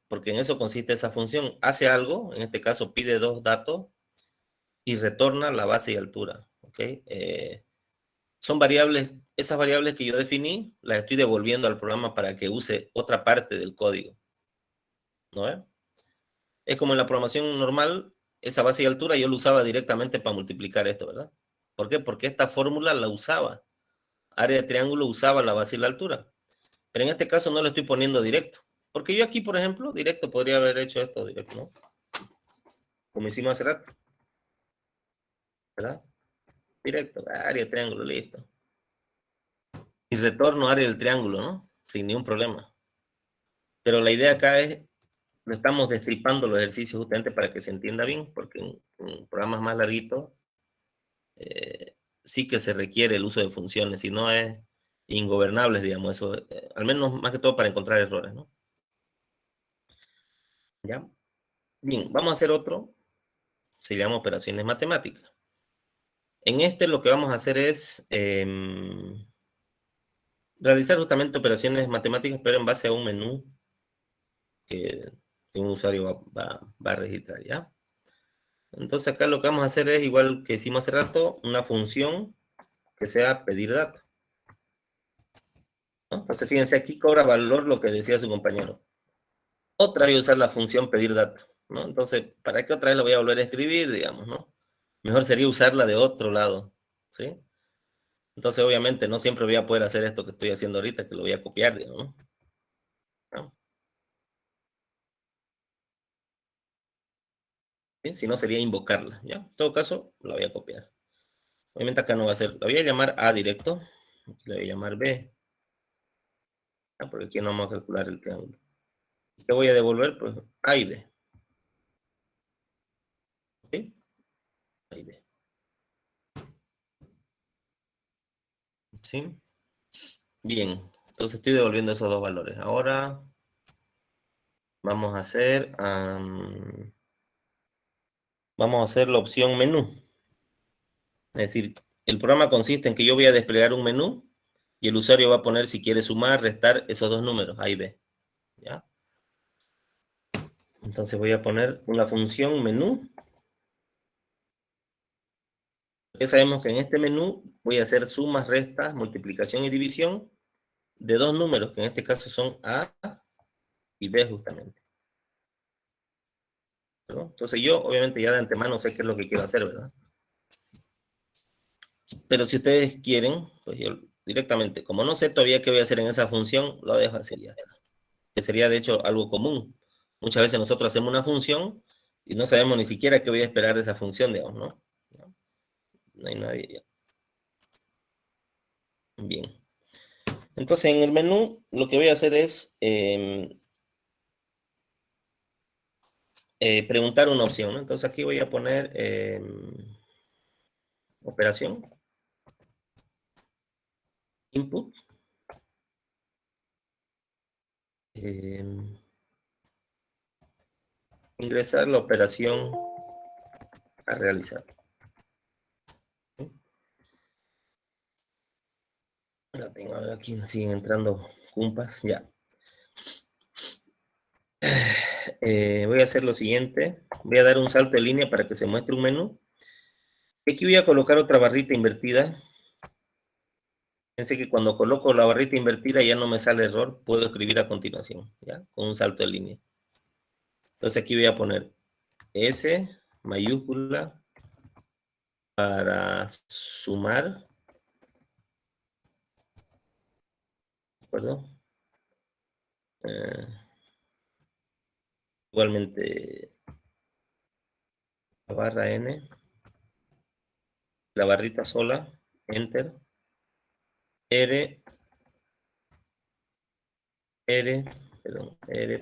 Porque en eso consiste esa función. Hace algo, en este caso pide dos datos y retorna la base y altura. ¿Ok? Son variables, esas variables que yo definí, las estoy devolviendo al programa para que use otra parte del código. ¿No? Es como en la programación normal, esa base y altura yo la usaba directamente para multiplicar esto, ¿verdad? ¿Por qué? Porque esta fórmula la usaba. Área de triángulo usaba la base y la altura. Pero en este caso no lo estoy poniendo directo. Porque yo aquí, por ejemplo, directo podría haber hecho esto directo, ¿no? Como hicimos hace rato. ¿Verdad? Directo, área de triángulo, listo. Y retorno área del triángulo, ¿no? Sin ningún problema. Pero la idea acá es, lo estamos destripando los ejercicios justamente para que se entienda bien, porque en programas más larguitos sí que se requiere el uso de funciones, si no es ingobernable, digamos, eso, al menos más que todo para encontrar errores, ¿no? ¿Ya? Bien, vamos a hacer otro, se llama operaciones matemáticas. En este lo que vamos a hacer es realizar justamente operaciones matemáticas, pero en base a un menú que un usuario va a registrar, ¿ya? Entonces acá lo que vamos a hacer es, igual que hicimos hace rato, una función que sea pedir datos, ¿no? Entonces fíjense, aquí cobra valor lo que decía su compañero. Otra vez usar la función pedir datos, ¿no? Entonces, ¿para qué otra vez la voy a volver a escribir, digamos, ¿no? Mejor sería usarla de otro lado, ¿sí? Entonces, obviamente, no siempre voy a poder hacer esto que estoy haciendo ahorita, que lo voy a copiar, digamos, ¿no? ¿Sí? Si no, sería invocarla, ¿ya? En todo caso, la voy a copiar. Obviamente acá no va a ser, la voy a llamar A directo, aquí la voy a llamar B, ¿ya? Porque aquí no vamos a calcular el triángulo. ¿Qué voy a devolver? Pues A y B. ¿Ok? A y B. ¿Sí? Bien, entonces estoy devolviendo esos dos valores. Ahora vamos a hacer la opción menú. Es decir, el programa consiste en que yo voy a desplegar un menú y el usuario va a poner si quiere sumar, restar esos dos números, A y B. ¿Ya? Entonces voy a poner una función menú. Ya sabemos que en este menú voy a hacer sumas, restas, multiplicación y división de dos números, que en este caso son A y B justamente. ¿No? Entonces yo obviamente ya de antemano sé qué es lo que quiero hacer, ¿verdad? Pero si ustedes quieren, pues yo directamente, como no sé todavía qué voy a hacer en esa función, lo dejo así, ya está. Que sería de hecho algo común. Muchas veces nosotros hacemos una función y no sabemos ni siquiera qué voy a esperar de esa función, digamos, ¿no? No hay nadie ya. Bien. Entonces en el menú lo que voy a hacer es preguntar una opción, ¿no? Entonces aquí voy a poner operación, input, ingresar la operación a realizar. La tengo ahora aquí, siguen entrando cumpas, ya. Voy a hacer lo siguiente, voy a dar un salto de línea para que se muestre un menú. Aquí voy a colocar otra barrita invertida. Fíjense que cuando coloco la barrita invertida ya no me sale error, puedo escribir a continuación, ¿ya? Con un salto de línea. Entonces aquí voy a poner S mayúscula para sumar. ¿De acuerdo? Igualmente la barra N, la barrita sola, Enter, R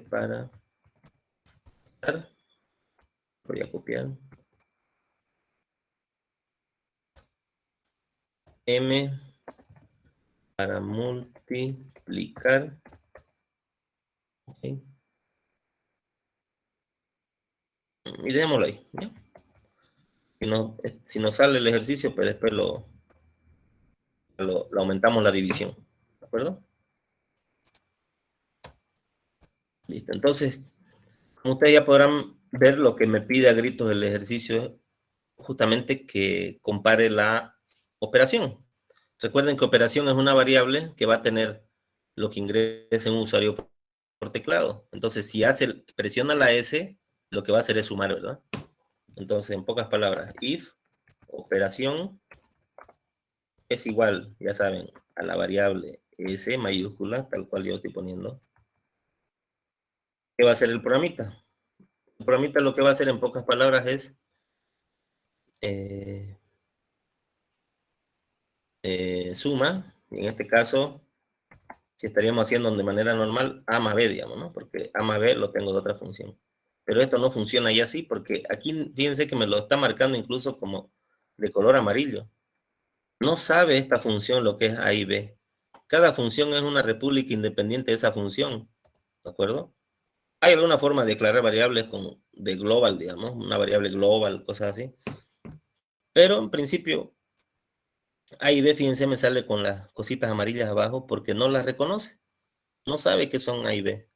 para estar, voy a copiar, M para multiplicar, okay. Y dejémoslo ahí, ¿ya? Si no sale el ejercicio, pues después lo aumentamos la división, ¿de acuerdo? Listo, entonces, como ustedes ya podrán ver, lo que me pide a gritos el ejercicio es justamente que compare la operación. Recuerden que operación es una variable que va a tener lo que ingrese un usuario por teclado. Entonces, si presiona la S, lo que va a hacer es sumar, ¿verdad? Entonces, en pocas palabras, if operación es igual, ya saben, a la variable S mayúscula, tal cual yo estoy poniendo. ¿Qué va a hacer el programita? El programita lo que va a hacer en pocas palabras es suma, en este caso, si estaríamos haciendo de manera normal, A más B, digamos, ¿no? Porque A más B lo tengo de otra función. Pero esto no funciona ya así, porque aquí, fíjense que me lo está marcando incluso como de color amarillo. No sabe esta función lo que es A y B. Cada función es una república independiente de esa función, ¿de acuerdo? Hay alguna forma de declarar variables como de global, digamos, una variable global, cosas así. Pero en principio, A y B, fíjense, me sale con las cositas amarillas abajo porque no las reconoce. No sabe que son A y B.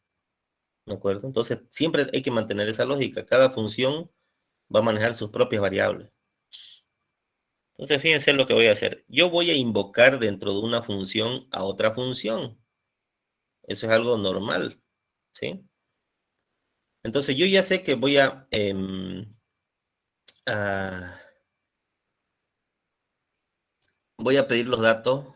¿De acuerdo? Entonces, siempre hay que mantener esa lógica. Cada función va a manejar sus propias variables. Entonces, fíjense lo que voy a hacer. Yo voy a invocar dentro de una función a otra función. Eso es algo normal, ¿sí? Entonces, yo ya sé que voy a pedir los datos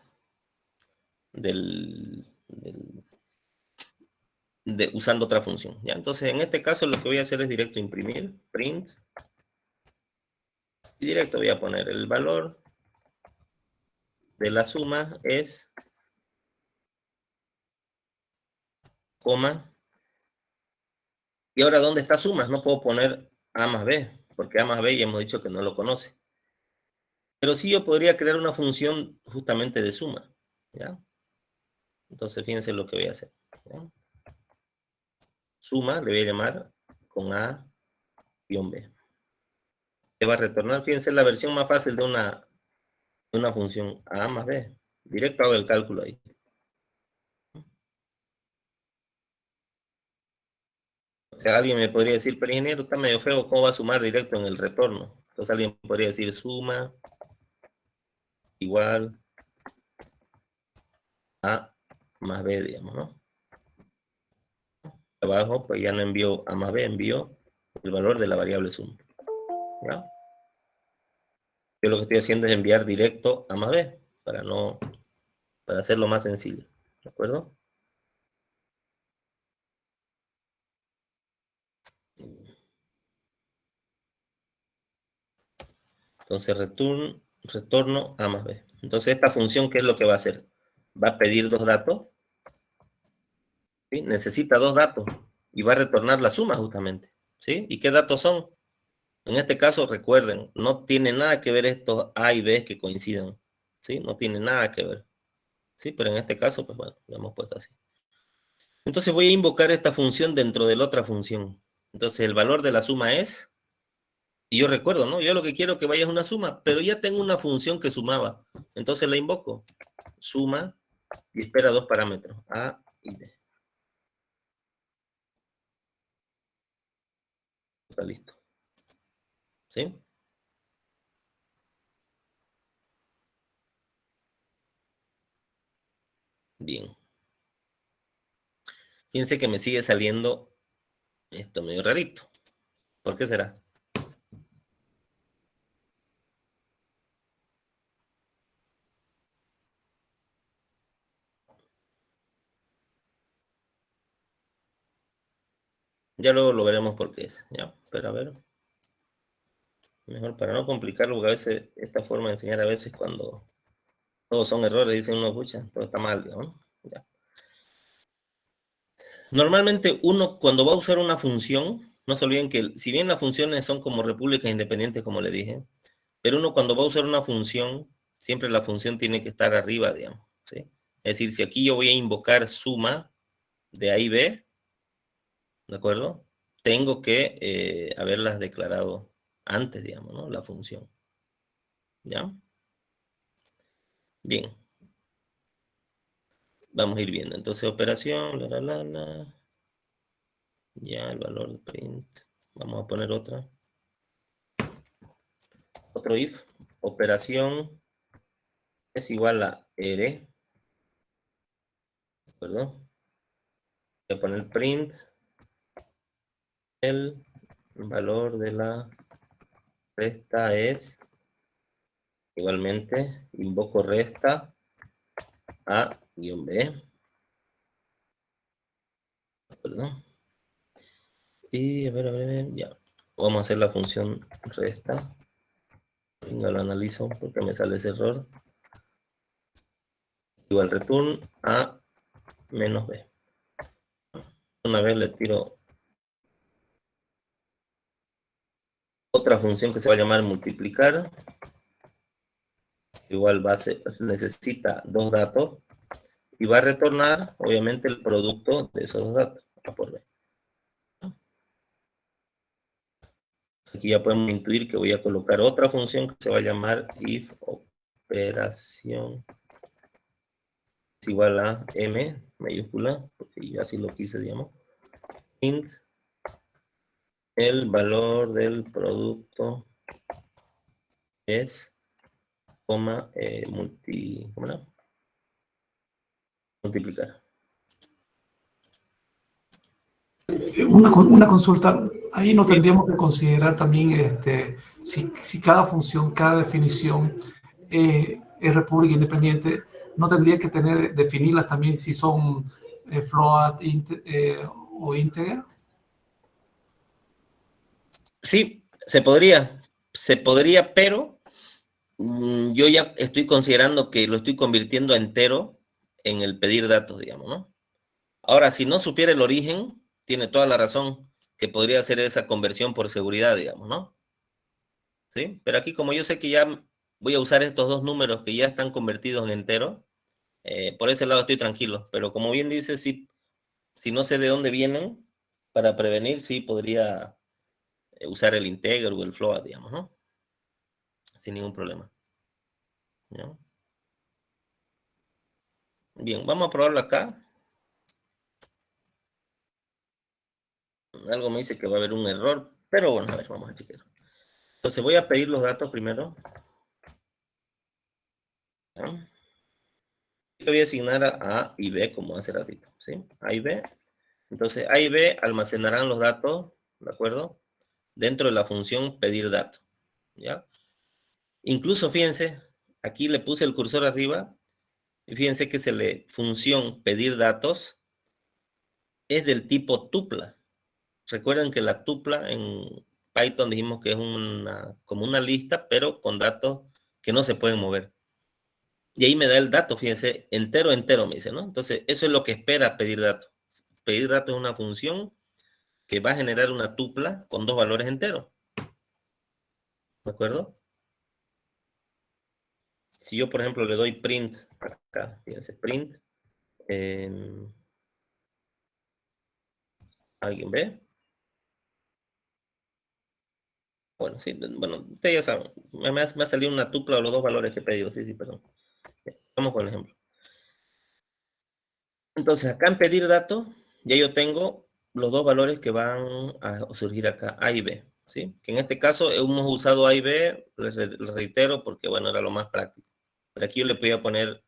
usando otra función, ¿ya? Entonces, en este caso, lo que voy a hacer es directo imprimir, print, y directo voy a poner el valor de la suma es, coma, y ahora, ¿dónde está sumas? No puedo poner A más B, porque A más B ya hemos dicho que no lo conoce. Pero sí yo podría crear una función justamente de suma, ¿ya? Entonces, fíjense lo que voy a hacer, ¿ya? Suma, le voy a llamar con A-B. Le va a retornar, fíjense, la versión más fácil de una función A más B. Directo hago el cálculo ahí. O sea, alguien me podría decir, pero ingeniero, está medio feo, ¿cómo va a sumar directo en el retorno? Entonces alguien podría decir suma igual A más B, digamos, ¿no? Abajo, pues ya no envío A más B, envío el valor de la variable suma, ¿ya? Yo lo que estoy haciendo es enviar directo A más B, para hacerlo más sencillo, ¿de acuerdo? Entonces retorno A más B. Entonces esta función, ¿qué es lo que va a hacer? Va a pedir dos datos, ¿sí? Necesita dos datos y va a retornar la suma justamente, ¿Sí? ¿Y qué datos son? En este caso, recuerden, no tiene nada que ver estos A y B que coincidan, ¿sí? No tiene nada que ver, ¿sí? Pero en este caso, pues bueno, lo hemos puesto así. Entonces voy a invocar esta función dentro de la otra función. Entonces el valor de la suma es, y yo recuerdo, ¿no? Yo lo que quiero que vaya es una suma, pero ya tengo una función que sumaba. Entonces la invoco, suma, y espera dos parámetros, A y B. Está listo. ¿Sí? Bien. Fíjense que me sigue saliendo esto medio rarito. ¿Por qué será? Ya luego lo veremos por qué es. Ya, pero a ver. Mejor para no complicarlo, porque a veces esta forma de enseñar a veces cuando todos son errores, dicen uno, escucha, todo está mal, digamos. Ya. Normalmente uno cuando va a usar una función, no se olviden que si bien las funciones son como repúblicas independientes, como le dije, pero uno cuando va a usar una función, siempre la función tiene que estar arriba, digamos. ¿Sí? Es decir, si aquí yo voy a invocar suma de A y B, ¿de acuerdo? Tengo que haberlas declarado antes, digamos, ¿no? La función. ¿Ya? Bien. Vamos a ir viendo. Entonces, operación, Ya, el valor de print. Vamos a poner otra. Otro if. Operación es igual a R. ¿De acuerdo? Voy a poner print. El valor de la resta es igualmente. Invoco resta A-B. ¿De acuerdo? Y a ver, ya. Vamos a hacer la función resta. Venga, lo analizo porque me sale ese error. Igual return a menos b. Una vez le tiro otra función que se va a llamar multiplicar. Igual necesita dos datos y va a retornar obviamente el producto de esos dos datos. A por b. Aquí ya podemos intuir que voy a colocar otra función que se va a llamar if operación es igual a m mayúscula, porque yo así lo quise, digamos, int el valor del producto es, coma, multiplicar. Una consulta, ahí no Sí. tendríamos que considerar también si cada función, cada definición es república independiente, no tendría que definirlas también si son float o integer. Sí, se podría, pero yo ya estoy considerando que lo estoy convirtiendo a entero en el pedir datos, digamos, ¿no? Ahora, si no supiera el origen, tiene toda la razón que podría hacer esa conversión por seguridad, digamos, ¿no? ¿Sí? Pero aquí como yo sé que ya voy a usar estos dos números que ya están convertidos en entero, por ese lado estoy tranquilo. Pero como bien dice, si no sé de dónde vienen, para prevenir, sí podría usar el integer o el float, digamos, ¿no? Sin ningún problema. ¿Ya? Bien, vamos a probarlo acá. Algo me dice que va a haber un error, pero bueno, a ver, vamos a chequear. Entonces voy a pedir los datos primero. ¿Ya? Le voy a asignar a A y B como hace ratito, ¿sí? A y B. Entonces A y B almacenarán los datos, ¿de acuerdo? Dentro de la función pedir datos, ¿ya? Incluso fíjense, aquí le puse el cursor arriba y fíjense que función pedir datos es del tipo tupla. Recuerden que la tupla en Python dijimos que es como una lista, pero con datos que no se pueden mover. Y ahí me da el dato, fíjense, entero, me dice, ¿no? Entonces, eso es lo que espera pedir datos. Pedir datos es una función que va a generar una tupla con dos valores enteros. ¿De acuerdo? Si yo, por ejemplo, le doy print acá, fíjense, print, ¿alguien ve? Bueno, sí, bueno, ustedes ya saben, me ha salido una tupla de los dos valores que he pedido, sí, perdón. Vamos con el ejemplo. Entonces, acá en pedir datos, ya yo tengo los dos valores que van a surgir acá, A y B, ¿sí? Que en este caso hemos usado A y B, les reitero, porque bueno, era lo más práctico. Pero aquí yo le podía poner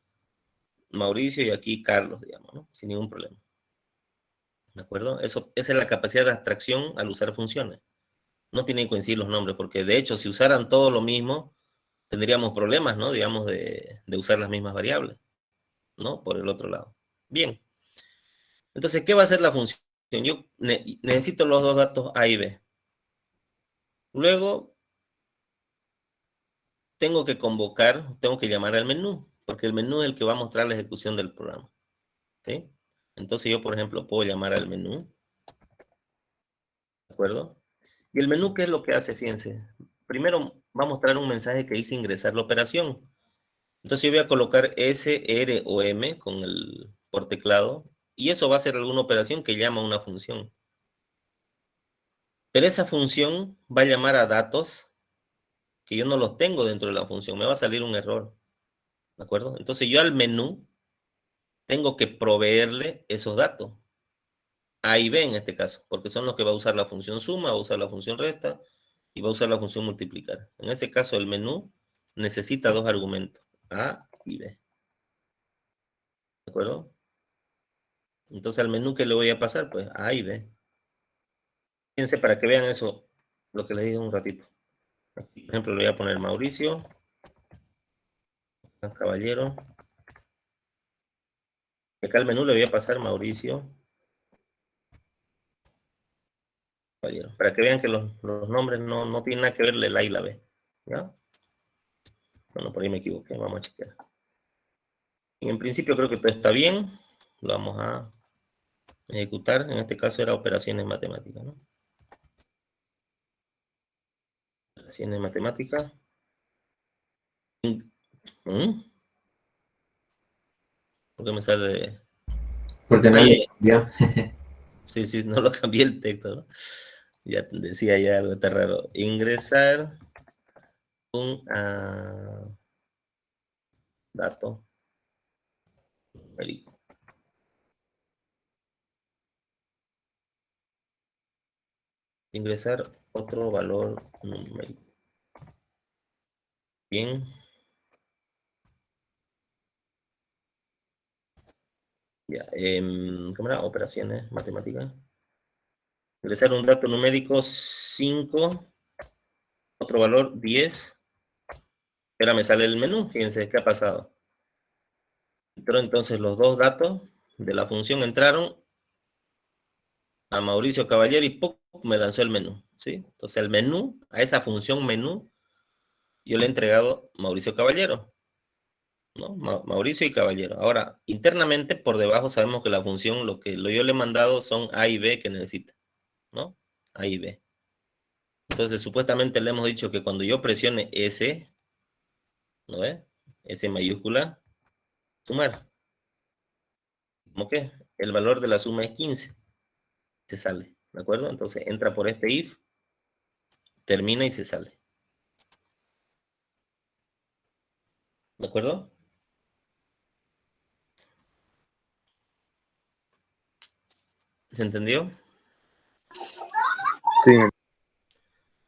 Mauricio y aquí Carlos, digamos, ¿no? Sin ningún problema. ¿De acuerdo? Esa es la capacidad de abstracción al usar funciones. No tienen que coincidir los nombres, porque de hecho, si usaran todo lo mismo, tendríamos problemas, ¿no? Digamos, de usar las mismas variables, ¿no? Por el otro lado. Bien. Entonces, ¿qué va a hacer la función? Yo necesito los dos datos A y B. Luego, tengo que llamar al menú, porque el menú es el que va a mostrar la ejecución del programa. ¿Sí? Entonces yo, por ejemplo, puedo llamar al menú. ¿De acuerdo? Y el menú, ¿qué es lo que hace? Fíjense. Primero va a mostrar un mensaje que dice ingresar la operación. Entonces yo voy a colocar S, R o M por teclado, y eso va a ser alguna operación que llama a una función. Pero esa función va a llamar a datos que yo no los tengo dentro de la función. Me va a salir un error. ¿De acuerdo? Entonces yo al menú tengo que proveerle esos datos. A y B en este caso, porque son los que va a usar la función suma, va a usar la función resta y va a usar la función multiplicar. En ese caso el menú necesita dos argumentos, A y B. ¿De acuerdo? Entonces al menú que le voy a pasar, pues A y B. Fíjense para que vean eso, lo que les dije un ratito. Aquí, por ejemplo, le voy a poner Mauricio, Caballero. Y acá al menú le voy a pasar Mauricio, Caballero. Para que vean que los nombres no tienen nada que ver la A y la B. ¿Ya? Bueno, por ahí me equivoqué, vamos a chequear. Y en principio creo que todo está bien. Lo vamos a ejecutar. En este caso era operaciones matemáticas, ¿no? Operaciones matemáticas. ¿Por qué me sale? Porque no Ahí, ya. sí, no lo cambié el texto, ¿no? Ya decía ya algo está raro. Ingresar un dato numérico. Ingresar otro valor numérico. Bien. Ya, ¿cómo era? Operaciones matemáticas. Ingresar un dato numérico 5, otro valor 10. Ahora me sale el menú, fíjense qué ha pasado. Entró entonces los dos datos de la función entraron a Mauricio Caballero y ¡pum! Me lanzó el menú, ¿sí? Entonces el menú, a esa función menú, yo le he entregado Mauricio Caballero, ¿no? Mauricio y Caballero. Ahora, internamente por debajo sabemos que la función, lo que yo le he mandado son A y B que necesita, ¿no? A y B. Entonces supuestamente le hemos dicho que cuando yo presione S, ¿no ve? S mayúscula, sumar. ¿Cómo que? El valor de la suma es 15. Se sale, ¿de acuerdo? Entonces entra por este if, termina y se sale. ¿De acuerdo? ¿Se entendió? Sí,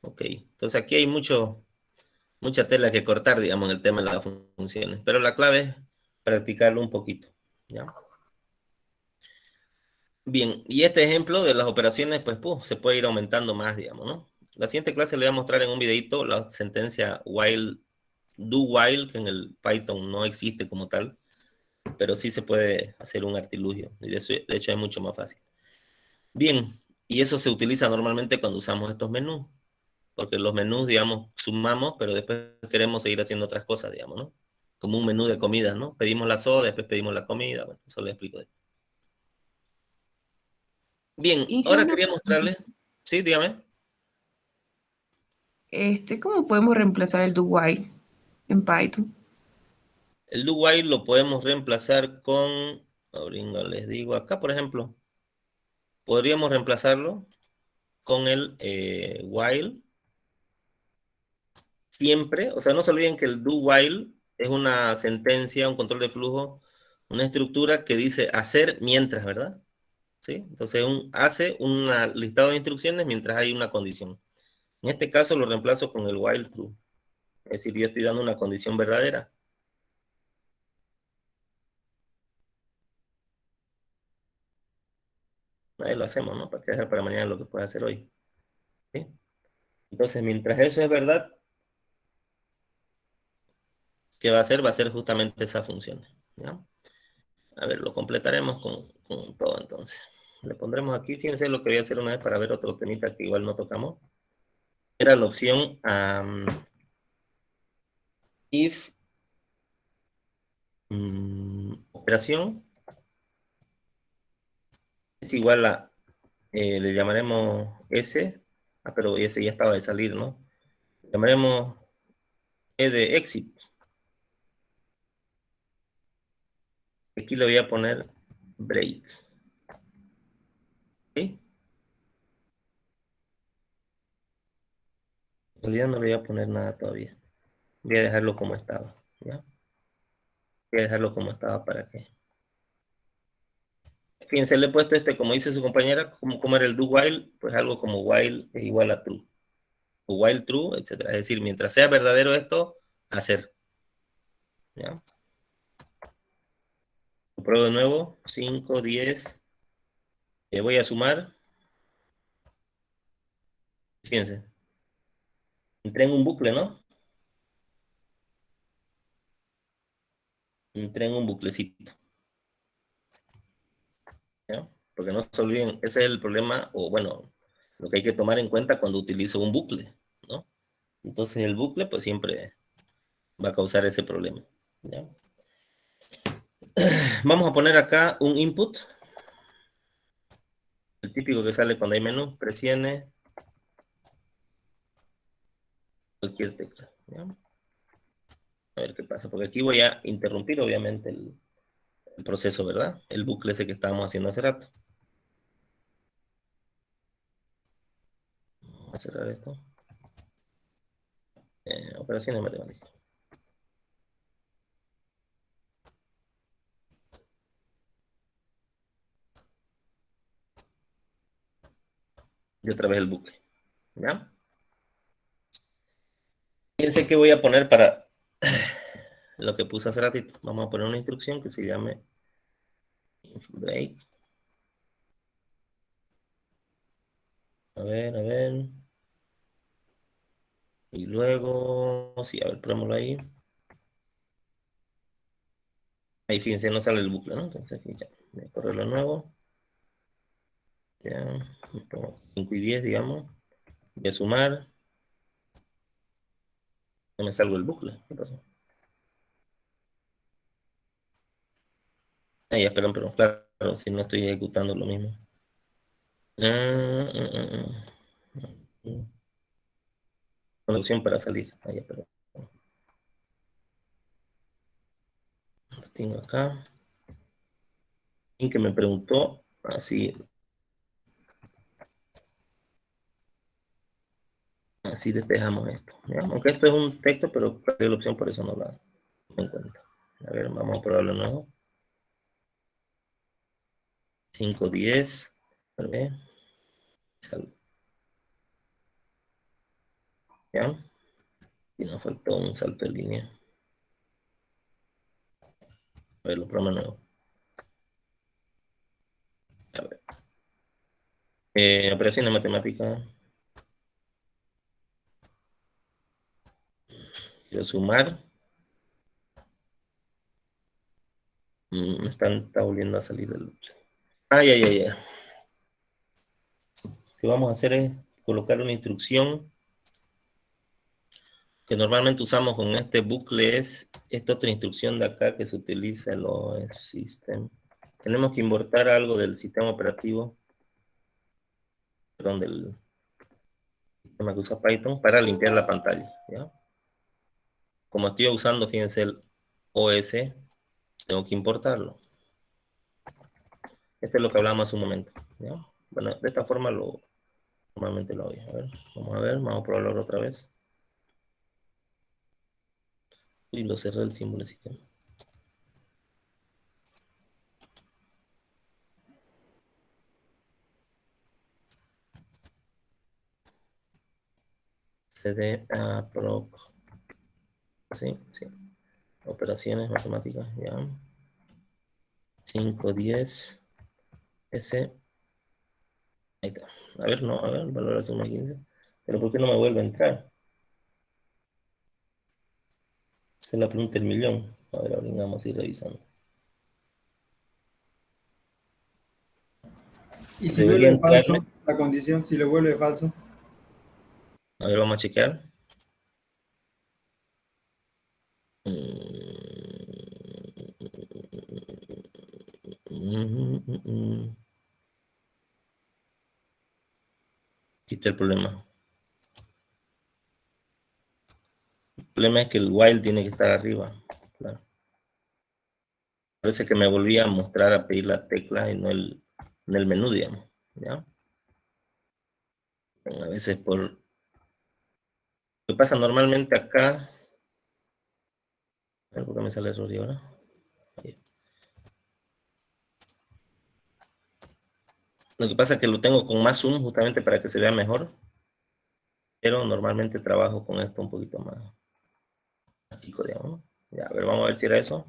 Ok. Entonces aquí hay mucha tela que cortar, digamos, en el tema de las funciones. Pero la clave es practicarlo un poquito, ¿ya? Bien, y este ejemplo de las operaciones, pues, se puede ir aumentando más, digamos, ¿no? La siguiente clase le voy a mostrar en un videito la sentencia while, do while, que en el Python no existe como tal, pero sí se puede hacer un artilugio, y de hecho es mucho más fácil. Bien, y eso se utiliza normalmente cuando usamos estos menús, porque los menús, digamos, sumamos, pero después queremos seguir haciendo otras cosas, digamos, ¿no? Como un menú de comidas, ¿no? Pedimos la soda, después pedimos la comida, bueno, eso lo explico después. Bien, Y yo ahora una quería mostrarles. Sí, dígame. ¿Cómo podemos reemplazar el do while en Python? El do while lo podemos reemplazar con, ahorita les digo acá, por ejemplo, podríamos reemplazarlo con el while siempre. O sea, no se olviden que el do while es una sentencia, un control de flujo, una estructura que dice hacer mientras, ¿verdad? ¿Sí? Entonces hace un listado de instrucciones mientras hay una condición. En este caso lo reemplazo con el while true. Es decir, yo estoy dando una condición verdadera. Ahí lo hacemos, ¿no? Para que dejar para mañana lo que pueda hacer hoy. ¿Sí? Entonces, mientras eso es verdad, ¿qué va a hacer? Va a ser justamente esa función. ¿Ya? A ver, lo completaremos con todo entonces. Le pondremos aquí, fíjense lo que voy a hacer una vez para ver otro temita que igual no tocamos. Era la opción if operación es igual a, le llamaremos S, pero ese ya estaba de salir, ¿no? Le llamaremos E de exit. Aquí le voy a poner break. ¿Sí? En realidad no le voy a poner nada todavía. Voy a dejarlo como estaba. ¿Ya? Voy a dejarlo como estaba para que. Fíjense, le he puesto como dice su compañera, como era el do while, pues algo como while es igual a true. O while true, etc. Es decir, mientras sea verdadero esto, hacer. ¿Ya? Lo pruebo de nuevo. 5, 10. Voy a sumar. Fíjense. Entré en un bucle, ¿no? Entré en un buclecito. ¿Ya? Porque no se olviden, ese es el problema, o bueno, lo que hay que tomar en cuenta cuando utilizo un bucle, ¿no? Entonces el bucle pues siempre va a causar ese problema. ¿Ya? Vamos a poner acá un input. El típico que sale cuando hay menú, presione cualquier tecla. ¿Ya? A ver qué pasa, porque aquí voy a interrumpir obviamente el proceso, ¿verdad? El bucle ese que estábamos haciendo hace rato. Vamos a cerrar esto. Operaciones matemáticas. Y otra vez el bucle. ¿Ya? Fíjense que voy a poner para lo que puse hace ratito. Vamos a poner una instrucción que se llame break. A ver. Y luego, sí, a ver, probémoslo ahí. Ahí fíjense, no sale el bucle, ¿no? Entonces aquí ya, voy a correrlo de nuevo. Ya, 5 y 10, digamos. Voy a sumar. No me salgo el bucle. ¿Qué pasó? Ahí, perdón, claro, si no estoy ejecutando lo mismo. Una opción para salir. Ahí, perdón. Lo tengo acá. Y que me preguntó, así despejamos esto. ¿Ya? Aunque esto es un texto, pero la opción por eso no la encuentro. A ver, vamos a probarlo de nuevo. 5, 10. A ver. ¿Ya? Y nos faltó un salto de línea. A ver, lo probamos de nuevo. A ver. Operaciones matemáticas. Quiero sumar. Me está volviendo a salir del bucle. Ya. Lo que vamos a hacer es colocar una instrucción que normalmente usamos con este bucle. Es esta otra instrucción de acá que se utiliza en los System. Tenemos que importar algo del sistema operativo perdón, del sistema que usa Python para limpiar la pantalla, ¿ya? Como estoy usando, fíjense, el OS, tengo que importarlo. Este es lo que hablamos hace un momento, ¿ya? Bueno, de esta forma normalmente lo hago. A ver, vamos a probarlo otra vez. Y lo cerré el símbolo del sistema. CD proc. Sí. Operaciones matemáticas, ya. 510 S. Ahí está. A ver, valor de 15. Pero ¿por qué no me vuelve a entrar? Esa es la pregunta del millón. A ver, ahora vamos a ir revisando. Y si Debería vuelve falso, entrarme. la condición, si lo vuelve falso. A ver, vamos a chequear. Aquí está el problema. El problema es que el while tiene que estar arriba. Claro. Parece que me volví a mostrar a pedir la tecla y no el menú, digamos. ¿Ya? A veces por... Lo que pasa normalmente acá... A ver, ¿por qué me sale error y ahora? Ahí. Lo que pasa es que lo tengo con más zoom justamente para que se vea mejor. Pero normalmente trabajo con esto un poquito más chico, digamos. Ya, a ver, vamos a ver si era eso.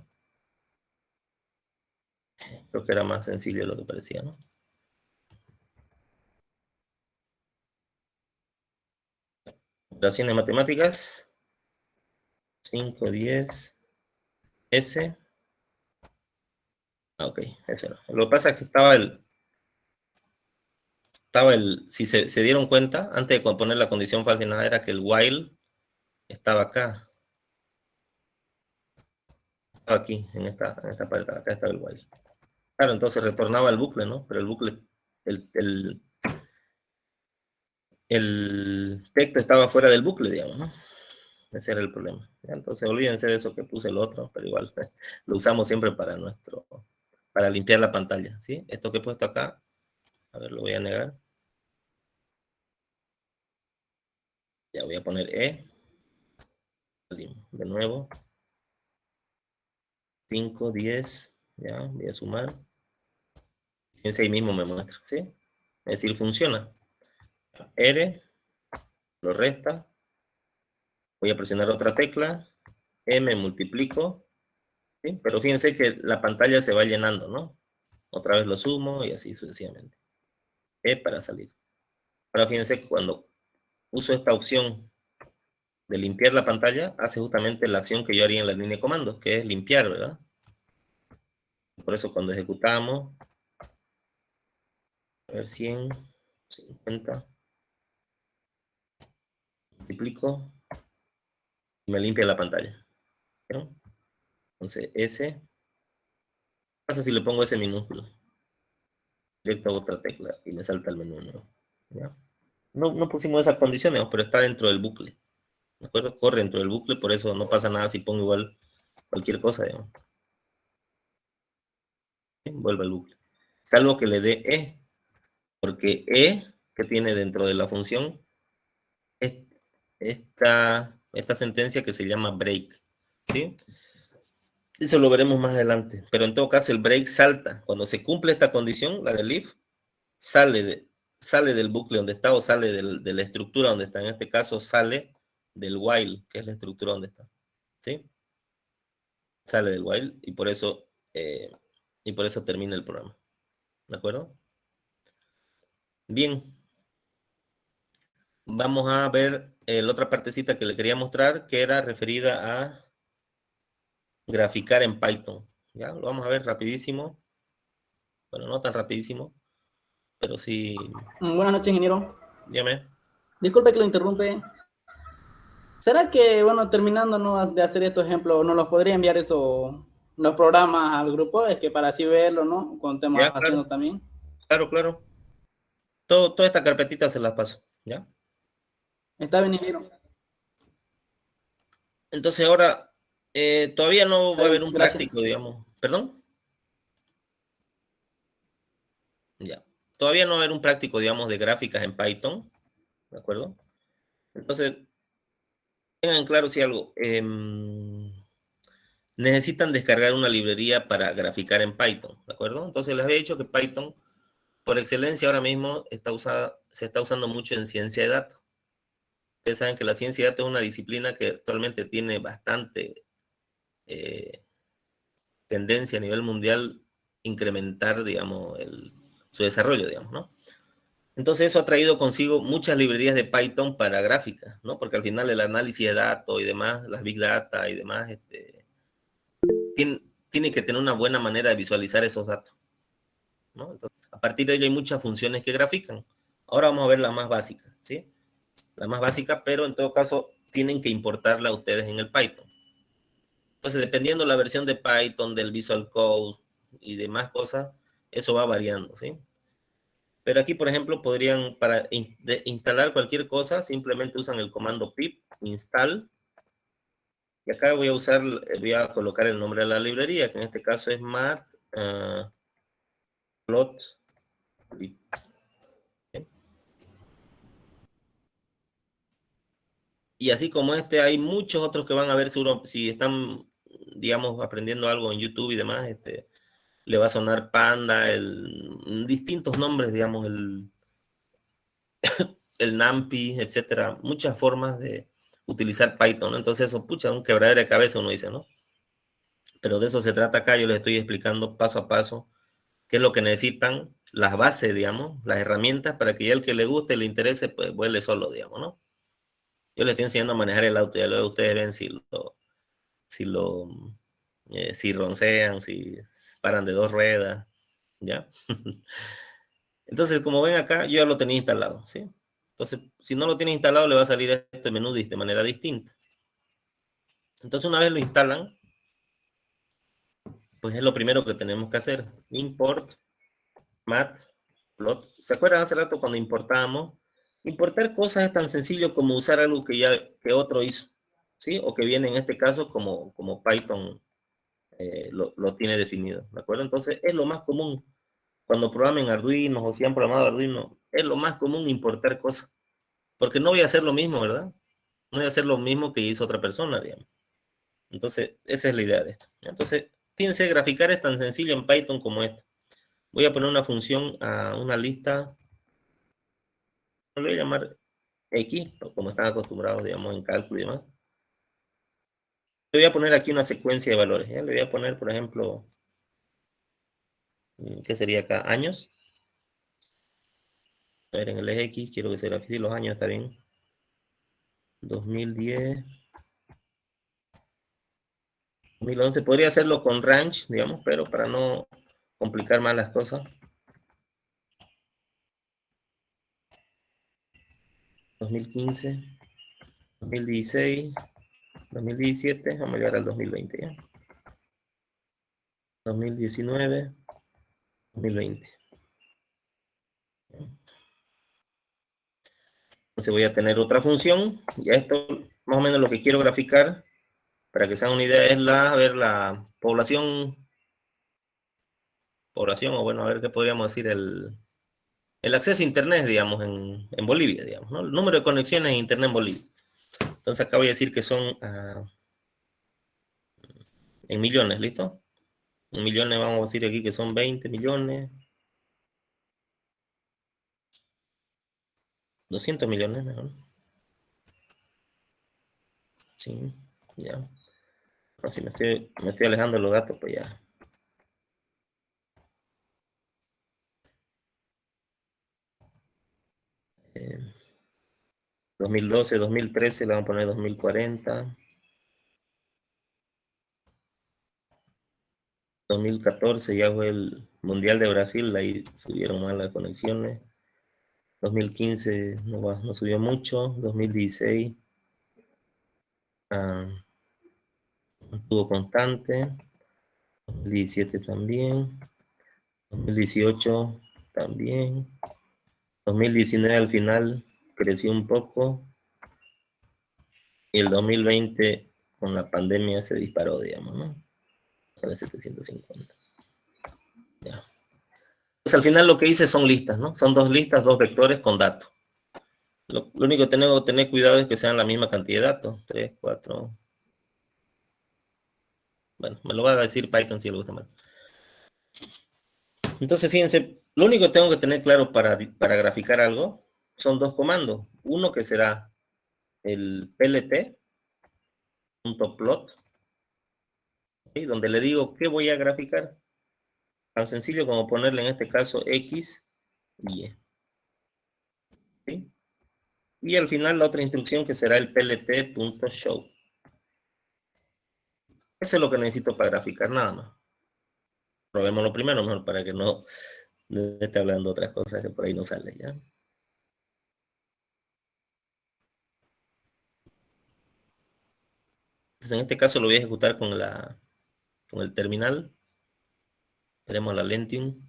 Creo que era más sencillo de lo que parecía, ¿no? Operaciones matemáticas. 5, 10. S. Ok, ese era. Lo que pasa es que estaba si se dieron cuenta, antes de poner la condición falsa y nada, era que el while estaba acá. Estaba aquí, en esta parte, acá estaba el while. Claro, entonces retornaba el bucle, ¿no? Pero el bucle, el texto estaba fuera del bucle, digamos, ¿no? Ese era el problema. ¿Ya? Entonces olvídense de eso que puse el otro, pero igual lo usamos siempre para limpiar la pantalla, ¿sí? Esto que he puesto acá, a ver, lo voy a negar. Ya voy a poner E. De nuevo. 5, 10. Ya, voy a sumar. Fíjense, ahí mismo me muestra, ¿sí? Es decir, funciona. R, lo resta. Voy a presionar otra tecla. M, multiplico. ¿Sí? Pero fíjense que la pantalla se va llenando, ¿no? Otra vez lo sumo y así sucesivamente. E para salir. Ahora fíjense que cuando uso esta opción de limpiar la pantalla, hace justamente la acción que yo haría en la línea de comandos, que es limpiar, ¿verdad? Por eso cuando ejecutamos, a ver, 100, 50, multiplico, y me limpia la pantalla. ¿No? Entonces, S, ¿qué pasa si le pongo S minúsculo? Directo a otra tecla y me salta el menú nuevo. ¿Ya? No pusimos esas condiciones, pero está dentro del bucle. ¿De acuerdo? Corre dentro del bucle, por eso no pasa nada si pongo igual cualquier cosa, digamos. ¿Sí? Vuelve al bucle. Salvo que le dé E, porque E, que tiene dentro de la función, es esta sentencia que se llama break. ¿Sí? Eso lo veremos más adelante. Pero en todo caso, el break salta. Cuando se cumple esta condición, la del if, sale del bucle donde está o sale de la estructura donde está. En este caso, sale del while, que es la estructura donde está. ¿Sí? Sale del while y por eso termina el programa. ¿De acuerdo? Bien. Vamos a ver la otra partecita que le quería mostrar, que era referida a graficar en Python. ¿Ya? Lo vamos a ver rapidísimo. Bueno, no tan rapidísimo, pero sí. Buenas noches, ingeniero. Dígame. Disculpe que lo interrumpe. ¿Será que, bueno, terminando, ¿no?, de hacer estos ejemplos, nos los podría enviar los programas al grupo? Es que para así verlo, ¿no? Cuando estemos haciendo también. Claro. Toda esta carpetita se las paso, ¿ya? Está bien, ingeniero. Entonces ahora, todavía no va a haber un Gracias. práctico, digamos. ¿Perdón? Ya. Todavía no va a haber un práctico, digamos, de gráficas en Python, ¿de acuerdo? Entonces, tengan claro si algo. Necesitan descargar una librería para graficar en Python, ¿de acuerdo? Entonces les había dicho que Python, por excelencia, ahora mismo se está usando mucho en ciencia de datos. Ustedes saben que la ciencia de datos es una disciplina que actualmente tiene bastante tendencia a nivel mundial incrementar, digamos, su desarrollo, digamos, ¿no? Entonces eso ha traído consigo muchas librerías de Python para gráfica, ¿no? Porque al final el análisis de datos y demás, las big data y demás, tiene que tener una buena manera de visualizar esos datos, ¿no? Entonces, a partir de ello hay muchas funciones que grafican. Ahora vamos a ver la más básica, ¿sí? La más básica, pero en todo caso tienen que importarla ustedes en el Python. Entonces, dependiendo de la versión de Python, del Visual Code y demás cosas, eso va variando, ¿sí? Pero aquí, por ejemplo, podrían, para instalar cualquier cosa, simplemente usan el comando pip install. Y acá voy a colocar el nombre de la librería, que en este caso es matplotlib. Y así como hay muchos otros que van a ver, seguro, si están, digamos, aprendiendo algo en YouTube y demás, le va a sonar Panda, distintos nombres, digamos, el NumPy, etcétera, muchas formas de utilizar Python, ¿no? Entonces eso, pucha, un quebradero de cabeza uno dice, ¿no? Pero de eso se trata acá, yo les estoy explicando paso a paso qué es lo que necesitan, las bases, digamos, las herramientas para que ya el que le guste, le interese, pues vuele solo, digamos, ¿no? Yo les estoy enseñando a manejar el auto, ya luego ustedes ven si roncean, si paran de 2 ruedas, ¿ya? Entonces, como ven acá, yo ya lo tenía instalado, ¿sí? Entonces, si no lo tiene instalado, le va a salir este menú de manera distinta. Entonces, una vez lo instalan, pues es lo primero que tenemos que hacer. Import matplot. ¿Se acuerdan hace rato cuando importábamos? Importar cosas es tan sencillo como usar algo que otro hizo, ¿sí? O que viene en este caso como Python lo tiene definido, ¿de acuerdo? Entonces, es lo más común. Cuando programen Arduino o si han programado Arduino, es lo más común importar cosas. Porque no voy a hacer lo mismo, ¿verdad? No voy a hacer lo mismo que hizo otra persona, digamos. Entonces, esa es la idea de esto. Entonces, fíjense, graficar es tan sencillo en Python como esto. Voy a poner una función a una lista, no le voy a llamar X, como están acostumbrados, digamos, en cálculo y demás. Le voy a poner aquí una secuencia de valores. ¿Ya? Le voy a poner, por ejemplo, ¿qué sería acá? Años. A ver, en el eje X, quiero que se grafique los años, está bien. 2010. 2011. Podría hacerlo con range, digamos, pero para no complicar más las cosas. 2015, 2016, 2017, vamos a llegar al 2020, ¿ya? 2019, 2020. Entonces voy a tener otra función, y esto más o menos lo que quiero graficar, para que se hagan una idea, es la población, o bueno, a ver qué podríamos decir, el acceso a internet, digamos, en Bolivia, digamos, ¿no? El número de conexiones a internet en Bolivia. Entonces acá voy a decir que son en millones, ¿listo? En millones vamos a decir aquí que son 20 millones. 200 millones, mejor. Sí, ya. No, si me estoy alejando de los datos, pues ya. Eh, 2012, 2013, le vamos a poner 2040. 2014 ya fue el Mundial de Brasil, ahí subieron más las conexiones. 2015 no subió mucho. 2016 estuvo constante. 2017 también. 2018 también. 2019 al final creció un poco. Y el 2020 con la pandemia se disparó, digamos, ¿no? A ver, 750. Ya. Pues al final lo que hice son listas, ¿no? Son 2 listas, 2 vectores con datos. Lo único que tengo que tener cuidado es que sean la misma cantidad de datos. 3, 4. Bueno, me lo va a decir Python si le gusta más. Entonces, fíjense, lo único que tengo que tener claro para graficar algo son 2 comandos. Uno que será el plt.plot, ¿sí? Donde le digo qué voy a graficar. Tan sencillo como ponerle en este caso X y Y. ¿Sí? Y al final la otra instrucción que será el plt.show. Eso es lo que necesito para graficar, nada más. Probémoslo primero, mejor, para que no esté hablando de otras cosas que por ahí no sale, ¿ya? Entonces, en este caso lo voy a ejecutar con el terminal. Tenemos la Lentium.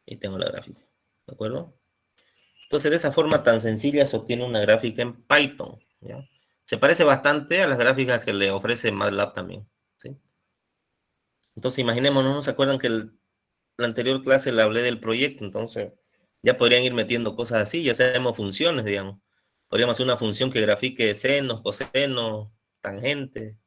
Y tengo la gráfica, ¿de acuerdo? Entonces, de esa forma tan sencilla se obtiene una gráfica en Python, ¿ya? Se parece bastante a las gráficas que le ofrece MATLAB también, ¿sí? Entonces, imaginémonos, ¿no se acuerdan que la anterior clase le hablé del proyecto? Entonces, ya podrían ir metiendo cosas así, ya sabemos funciones, digamos. Podríamos hacer una función que grafique senos, cosenos, tangentes,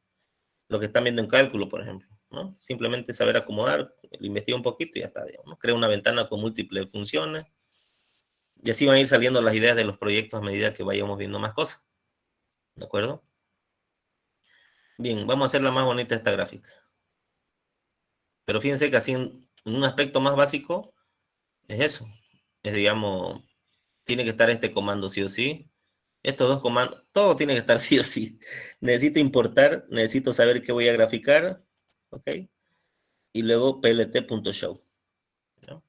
lo que están viendo en cálculo, por ejemplo, ¿no? Simplemente saber acomodar, lo investigo un poquito y ya está, digamos, ¿no? Creo una ventana con múltiples funciones, y así van a ir saliendo las ideas de los proyectos a medida que vayamos viendo más cosas, ¿de acuerdo? Bien, vamos a hacerla más bonita esta gráfica. Pero fíjense que así en un aspecto más básico es eso. Es, digamos, tiene que estar este comando sí o sí. Estos 2 comandos, todo tiene que estar sí o sí. Necesito importar, necesito saber qué voy a graficar, ¿ok? Y luego plt.show. ¿No?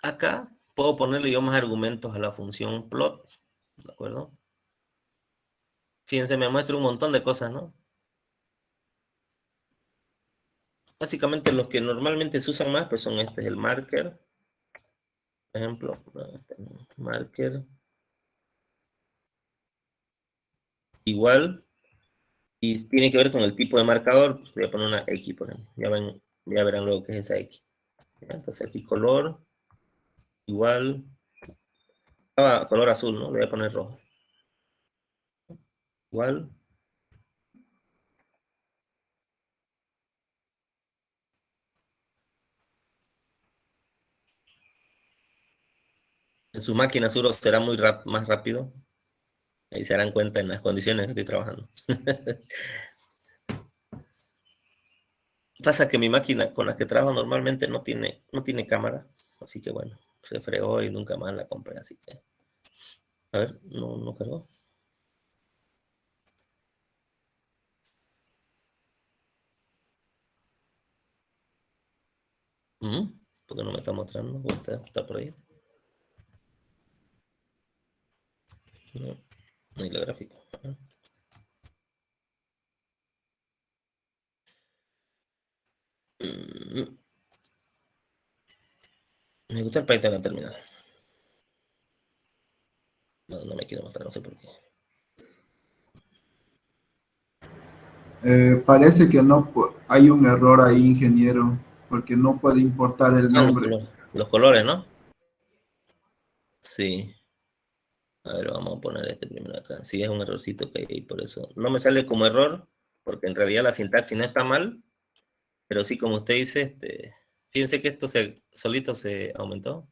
Acá puedo ponerle yo más argumentos a la función plot, ¿de acuerdo? Fíjense, me muestra un montón de cosas, ¿no? Básicamente los que normalmente se usan más, pues son el marker, por ejemplo, marker, igual, y tiene que ver con el tipo de marcador. Pues voy a poner una X, por ejemplo, ya verán luego qué es esa X. ¿Ya? Entonces aquí color, igual, color azul, ¿no? Le voy a poner rojo. Igual. En su máquina seguro será más rápido. Ahí se darán cuenta en las condiciones que estoy trabajando. Pasa que mi máquina con la que trabajo normalmente no tiene cámara. Así que bueno, se fregó y nunca más la compré. Así que, a ver, no cargó. ¿Por qué no me está mostrando? ¿Está por ahí? No, ni la gráfica. Me gusta el Python en la terminal. No me quiere mostrar, no sé por qué. Parece que no hay un error ahí, ingeniero, porque no puede importar el nombre. Los colores, ¿no? Sí. A ver, vamos a poner este primero acá. Sí, es un errorcito que hay ahí, por eso. No me sale como error, porque en realidad la sintaxis no está mal, pero sí, como usted dice, fíjense que esto solito se aumentó.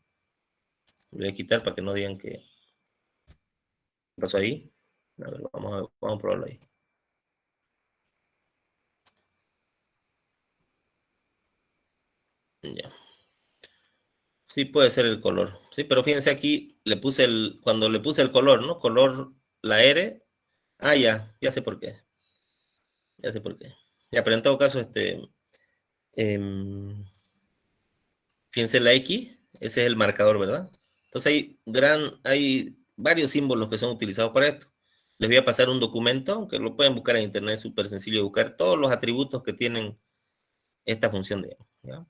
Lo voy a quitar para que no digan que pasó ahí. A ver, vamos a probarlo ahí. Ya. Sí, puede ser el color. Sí, pero fíjense aquí, cuando le puse el color, ¿no? Color, la R. Ah, ya sé por qué. Ya sé por qué. Ya, pero en todo caso, fíjense la X, ese es el marcador, ¿verdad? Entonces hay varios símbolos que son utilizados para esto. Les voy a pasar un documento, aunque lo pueden buscar en internet, es súper sencillo de buscar todos los atributos que tienen esta función, ¿ya?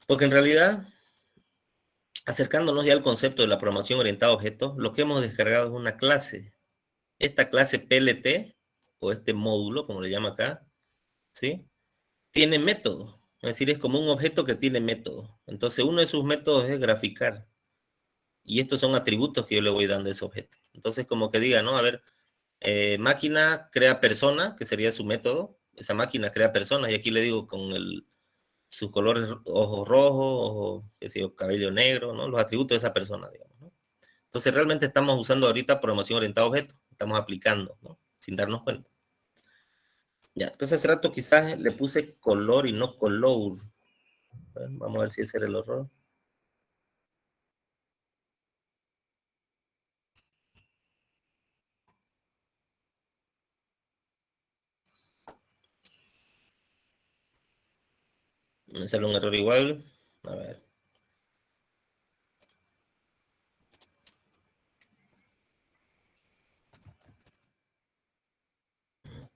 Porque en realidad, acercándonos ya al concepto de la programación orientada a objetos, lo que hemos descargado es una clase. Esta clase PLT, o este módulo, como le llama acá, ¿sí? Tiene método. Es decir, es como un objeto que tiene método. Entonces, uno de sus métodos es graficar. Y estos son atributos que yo le voy dando a ese objeto. Entonces, como que diga, ¿no? A ver, máquina crea persona, que sería su método. Esa máquina crea personas. Y aquí le digo con sus colores, ojos rojos, ojos, qué sé yo, cabello negro, ¿no? Los atributos de esa persona, digamos, ¿no? Entonces, realmente estamos usando ahorita programación orientada a objetos. Estamos aplicando, ¿no? Sin darnos cuenta. Ya, entonces hace rato quizás le puse color y no color. Vamos a ver si ese era el error. Me sale un error igual. A ver.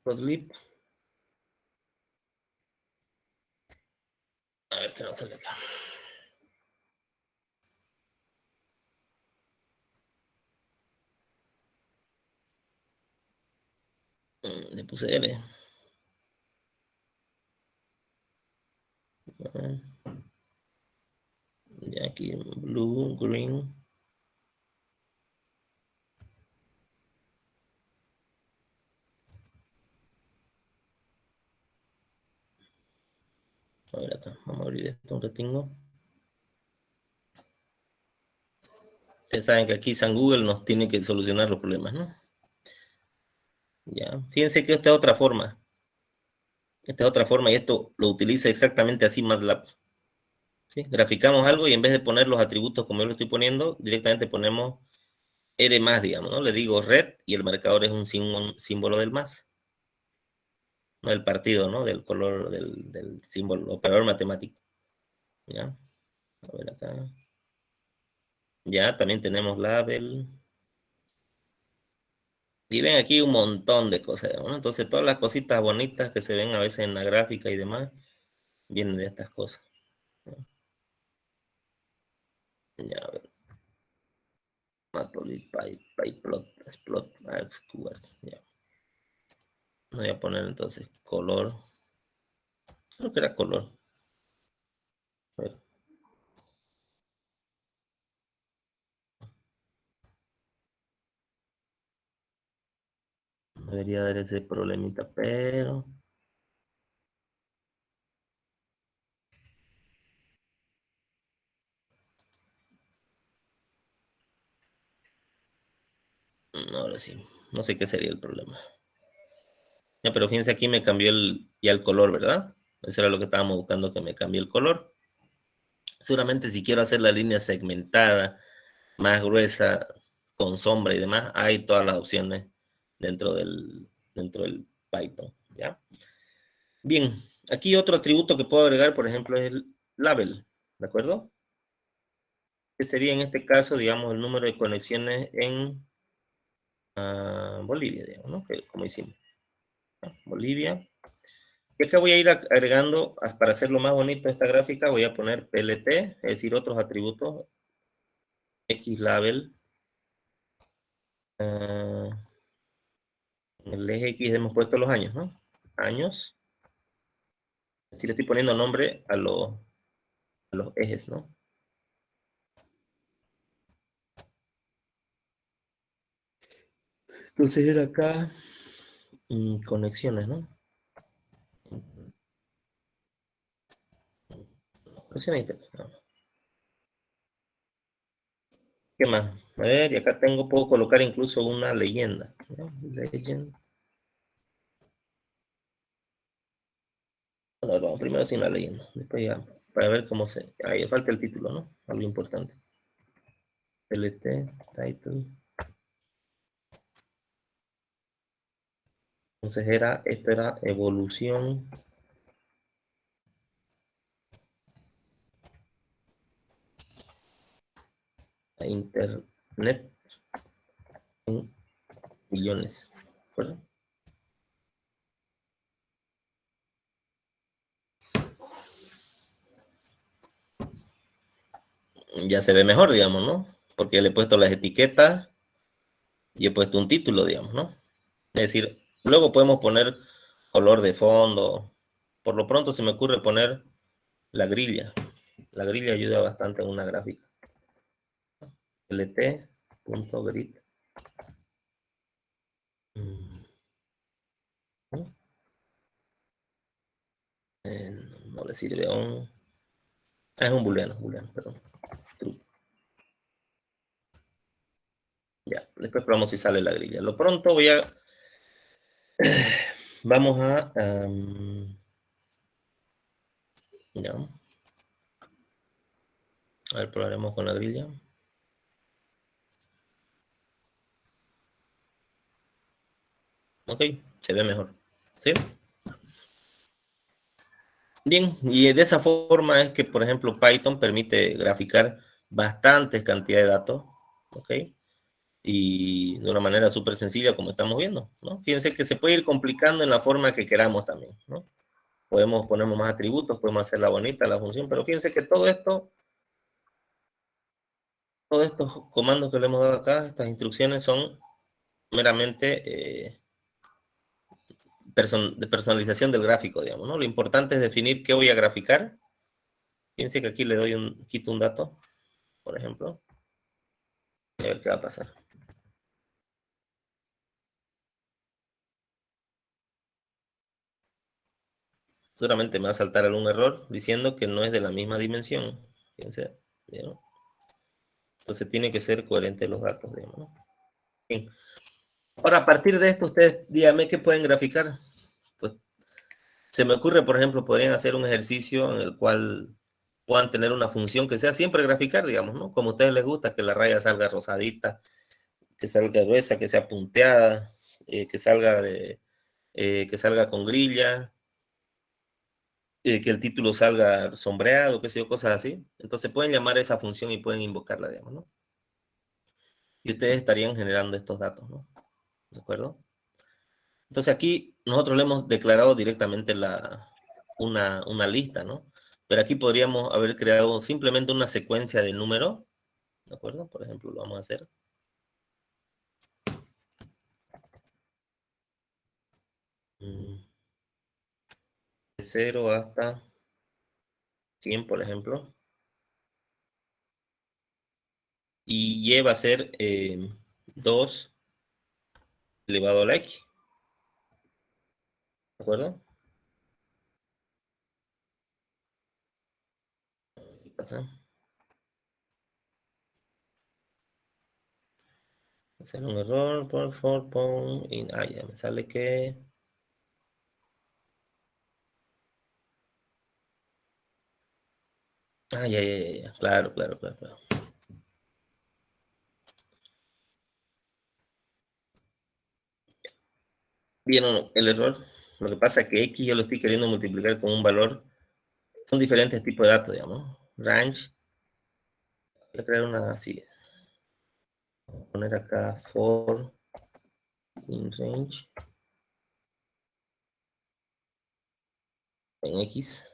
Proslip. A ver qué nos sale acá. Le puse L. Ya aquí, blue, green. A ver acá, vamos a abrir esto un ratingo. Ustedes saben que aquí San Google nos tiene que solucionar los problemas, ¿no? Ya, fíjense que esta es otra forma. Esta es otra forma y esto lo utiliza exactamente así MATLAB. ¿Sí? Graficamos algo y en vez de poner los atributos como yo lo estoy poniendo, directamente ponemos R más, digamos, ¿no? Le digo red y el marcador es un símbolo del más. No del partido, ¿no? Del color, del símbolo, operador matemático. ¿Ya? A ver acá. Ya, también tenemos label. Y ven aquí un montón de cosas, ¿no? Entonces todas las cositas bonitas que se ven a veces en la gráfica y demás, vienen de estas cosas. Ya, a ver. Matplotlib, pyplot, splot, argsqrt, ya. Voy a poner entonces color. Creo que era color. A ver. Debería dar ese problemita, pero... Ahora sí, no sé qué sería el problema. Ya, pero fíjense aquí me cambió ya el color, ¿verdad? Eso era lo que estábamos buscando, que me cambie el color. Seguramente si quiero hacer la línea segmentada, más gruesa, con sombra y demás, hay todas las opciones dentro del Python, ¿ya? Bien, aquí otro atributo que puedo agregar, por ejemplo, es el label, ¿de acuerdo? Que sería en este caso, digamos, el número de conexiones en Bolivia, digamos, ¿no? Como hicimos. Bolivia. Y acá voy a ir agregando, para hacerlo más bonito esta gráfica, voy a poner PLT, es decir, otros atributos, XLabel. En el eje X hemos puesto los años, ¿no? Años. Si le estoy poniendo nombre a los ejes, ¿no? Entonces era acá conexiones, ¿no? Conexiones a internet, ¿no? ¿Qué más? A ver, y acá puedo colocar incluso una leyenda, ¿no? Legend. Bueno, vamos primero sin la leyenda, después ya, para ver cómo se... Ahí falta el título, ¿no? Algo importante. LT, title. Entonces esto era evolución a internet en millones, ¿de acuerdo? ya se ve mejor, digamos, ¿no? Porque le he puesto las etiquetas y he puesto un título, digamos, ¿no? Es decir, luego podemos poner color de fondo. Por lo pronto se me ocurre poner la grilla. La grilla ayuda bastante en una gráfica. lt.grid. No le sirve aún. Es un booleano, perdón. True. Ya, después probamos si sale la grilla. Lo pronto voy a... Vamos a... ya. A ver, probaremos con la grilla. Ok, se ve mejor. ¿Sí? Bien, y de esa forma es que, por ejemplo, Python permite graficar bastantes cantidades de datos. ¿Ok? Y de una manera súper sencilla como estamos viendo, ¿no? Fíjense que se puede ir complicando en la forma que queramos también, ¿no? Podemos poner más atributos, podemos hacerla bonita la función, pero fíjense que todo esto, todos estos comandos que le hemos dado acá, estas instrucciones son meramente de personalización del gráfico, digamos, ¿no? Lo importante es definir qué voy a graficar. Fíjense que aquí le doy quito un dato, por ejemplo, y a ver qué va a pasar. Seguramente me va a saltar algún error diciendo que no es de la misma dimensión. Fíjense, ¿vieron? Entonces tiene que ser coherente los datos, digamos, ¿no? Bien. Ahora, a partir de esto, ustedes díganme qué pueden graficar. Pues se me ocurre, por ejemplo, podrían hacer un ejercicio en el cual puedan tener una función que sea siempre graficar, digamos, ¿no? Como a ustedes les gusta, que la raya salga rosadita, que salga gruesa, que sea punteada, que salga con grilla, que el título salga sombreado, qué sé yo, cosas así. Entonces pueden llamar a esa función y pueden invocarla, digamos, ¿no? Y ustedes estarían generando estos datos, ¿no? ¿De acuerdo? Entonces aquí nosotros le hemos declarado directamente una lista, ¿no? Pero aquí podríamos haber creado simplemente una secuencia de números, ¿de acuerdo? Por ejemplo, lo vamos a hacer. De 0 hasta 100, por ejemplo. Y y va a ser 2 elevado a la x. ¿De acuerdo? ¿Qué pasa? Hacer un error, por favor, ya me sale que... ya, claro, claro, claro, claro. ¿Vieron el error? Lo que pasa es que x yo lo estoy queriendo multiplicar con un valor. Son diferentes tipos de datos, digamos. Range. Voy a crear una así. Voy a poner acá for in range en x.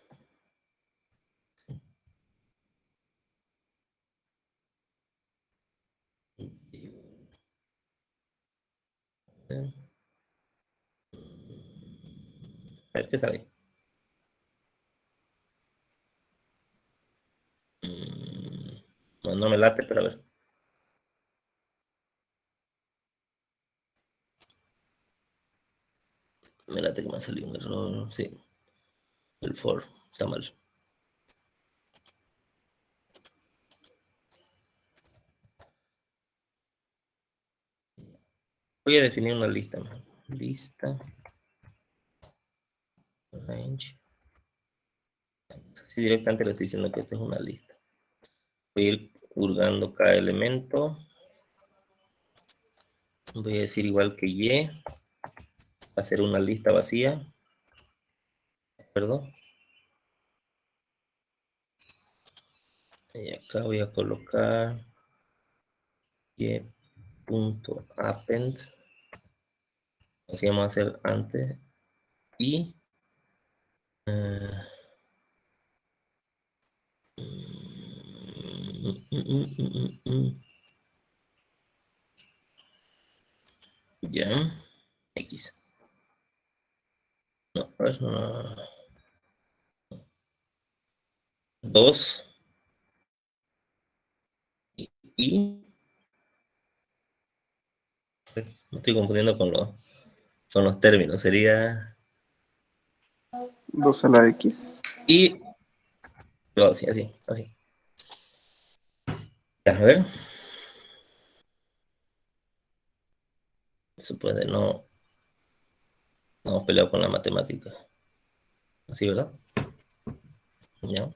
A ver qué sale. No, no me late, pero a ver. Me late que me ha salido un error. Sí. El for está mal. Voy a definir una lista. Lista. Range. Sí, directamente le estoy diciendo que esta es una lista. Voy a ir hurgando cada elemento. Voy a decir igual que y. Va a ser una lista vacía. ¿De acuerdo? Y acá voy a colocar y.append. Así vamos a hacer antes. Y Ya. X. No, a ver, no. 2 y me estoy confundiendo con los términos. Sería 2 a la X. y así. Ya, a ver. Eso puede no hemos peleado con la matemática. Así, ¿verdad? Ya.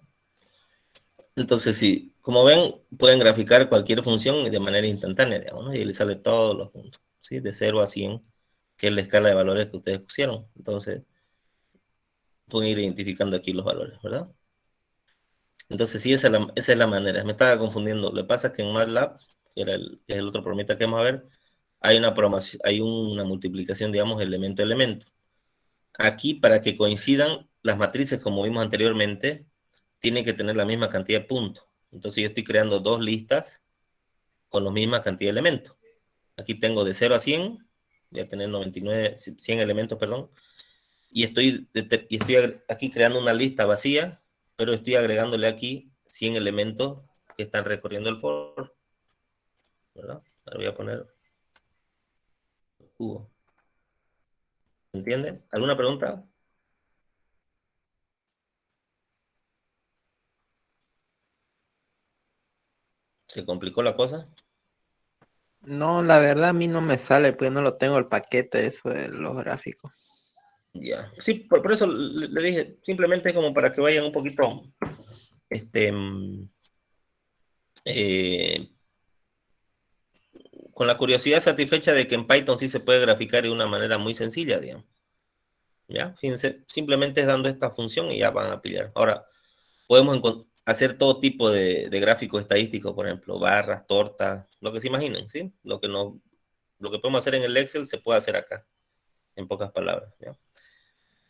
Entonces, sí, como ven, pueden graficar cualquier función de manera instantánea, digamos, ¿no? Y le sale todos los puntos, ¿sí? De 0 a 100, que es la escala de valores que ustedes pusieron. Entonces, pueden ir identificando aquí los valores, ¿verdad? Entonces, sí, esa es la manera. Me estaba confundiendo. Lo que pasa es que en MATLAB, que es el otro programita que vamos a ver, hay una multiplicación, digamos, elemento a elemento. Aquí, para que coincidan las matrices, como vimos anteriormente, tienen que tener la misma cantidad de puntos. Entonces, yo estoy creando dos listas con la misma cantidad de elementos. Aquí tengo de 0 a 100, voy a tener 100 elementos, perdón, y estoy aquí creando una lista vacía, pero estoy agregándole aquí 100 elementos que están recorriendo el for, ¿verdad? Ahora voy a poner cubo. ¿Entienden? ¿Alguna pregunta? ¿Se complicó la cosa? No, la verdad a mí no me sale, pues no lo tengo el paquete eso de los gráficos. Ya. Sí, por eso le dije, simplemente como para que vayan un poquito, con la curiosidad satisfecha de que en Python sí se puede graficar de una manera muy sencilla, digamos. ¿Ya? Fíjense, simplemente es dando esta función y ya van a pillar. Ahora, podemos hacer todo tipo de gráficos estadísticos, por ejemplo, barras, tortas, lo que se imaginen, ¿sí? Lo que podemos hacer en el Excel se puede hacer acá, en pocas palabras, ¿ya?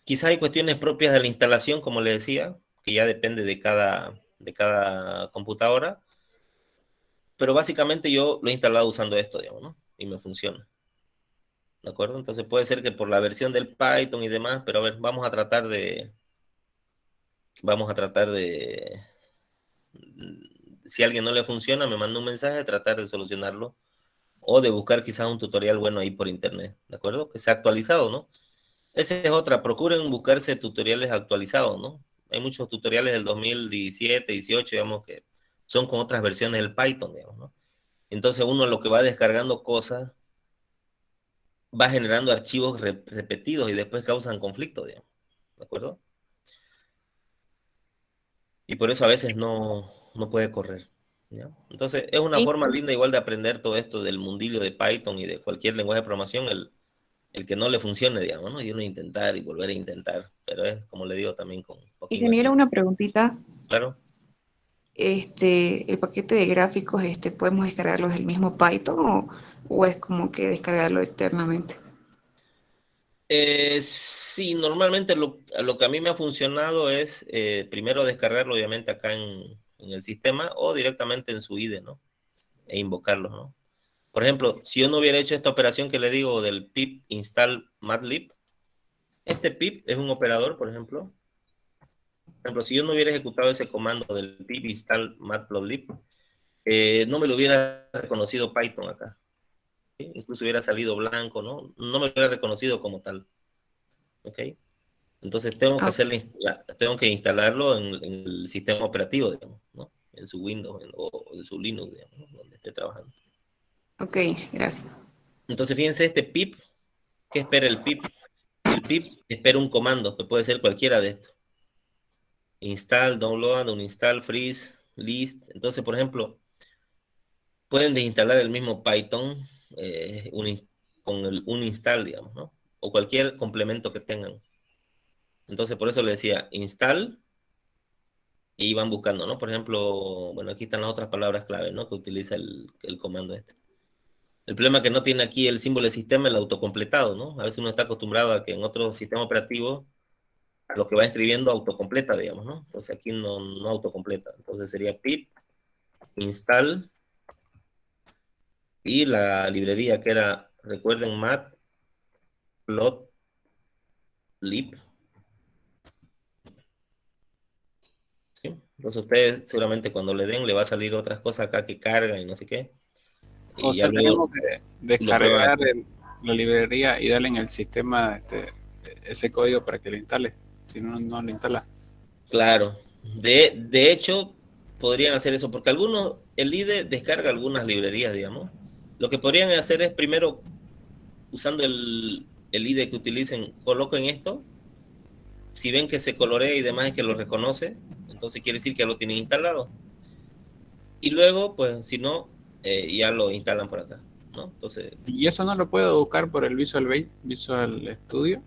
Quizás hay cuestiones propias de la instalación, como le decía, que ya depende de cada computadora, pero básicamente yo lo he instalado usando esto, digamos, ¿no? Y me funciona. ¿De acuerdo? Entonces puede ser que por la versión del Python y demás, pero a ver, vamos a tratar de, si a alguien no le funciona, me manda un mensaje, tratar de solucionarlo o de buscar quizás un tutorial bueno ahí por internet, ¿de acuerdo? Que sea actualizado, ¿no? Esa es otra, procuren buscarse tutoriales actualizados, ¿no? Hay muchos tutoriales del 2017, 18, digamos, que son con otras versiones del Python, digamos, ¿no? Entonces uno lo que va descargando cosas va generando archivos repetidos y después causan conflicto, digamos, ¿de acuerdo? Y por eso a veces no puede correr, ¿ya? Entonces es una Sí. forma linda igual de aprender todo esto del mundillo de Python y de cualquier lenguaje de programación, el que no le funcione, digamos, ¿no? Y uno intentar y volver a intentar, pero es, como le digo, también con un poquito de Ingeniero, tiempo. una preguntita. Claro. El paquete de gráficos, ¿podemos descargarlos del mismo Python o es como que descargarlo externamente? Sí, normalmente lo que a mí me ha funcionado es primero descargarlo obviamente acá en el sistema o directamente en su IDE, ¿no? E invocarlo, ¿no? Por ejemplo, si yo no hubiera hecho esta operación que le digo del pip install matlib, este pip es un operador, por ejemplo. Por ejemplo, si yo no hubiera ejecutado ese comando del pip install matplotlib, no me lo hubiera reconocido Python acá, ¿sí? Incluso hubiera salido blanco, ¿no? No me hubiera reconocido como tal, ¿ok? Entonces tengo que tengo que instalarlo en el sistema operativo, digamos, ¿no? En su Windows o en su Linux, digamos, ¿no? Donde esté trabajando. Ok, gracias. Entonces fíjense este pip, ¿qué espera el pip? El pip espera un comando que puede ser cualquiera de estos. Install, download, uninstall, freeze, list. Entonces, por ejemplo, pueden desinstalar el mismo Python con el uninstall, digamos, ¿no? O cualquier complemento que tengan. Entonces, por eso le decía install y van buscando, ¿no? Por ejemplo, bueno, aquí están las otras palabras clave, ¿no? Que utiliza el comando este. El problema es que no tiene aquí el símbolo de sistema, el autocompletado, ¿no? A veces uno está acostumbrado a que en otro sistema operativo lo que va escribiendo autocompleta, digamos, ¿no? Entonces aquí no autocompleta. Entonces sería pip install y la librería que era, recuerden, matplotlib. ¿Sí? Entonces ustedes seguramente cuando le den le va a salir otras cosas acá que cargan y no sé qué. O Y ya sea, tenemos luego que lo prueban. descargar la librería y darle en el sistema ese código para que lo instale. Si no, no lo instala. Claro. De hecho, podrían hacer eso, porque el IDE descarga algunas librerías, digamos. Lo que podrían hacer es primero, usando el IDE que utilicen, coloquen esto. Si ven que se colorea y demás, es que lo reconoce, entonces quiere decir que ya lo tienen instalado. Y luego, pues, si no, ya lo instalan por acá, ¿no? Entonces, Y eso no lo puedo buscar por el Visual Studio.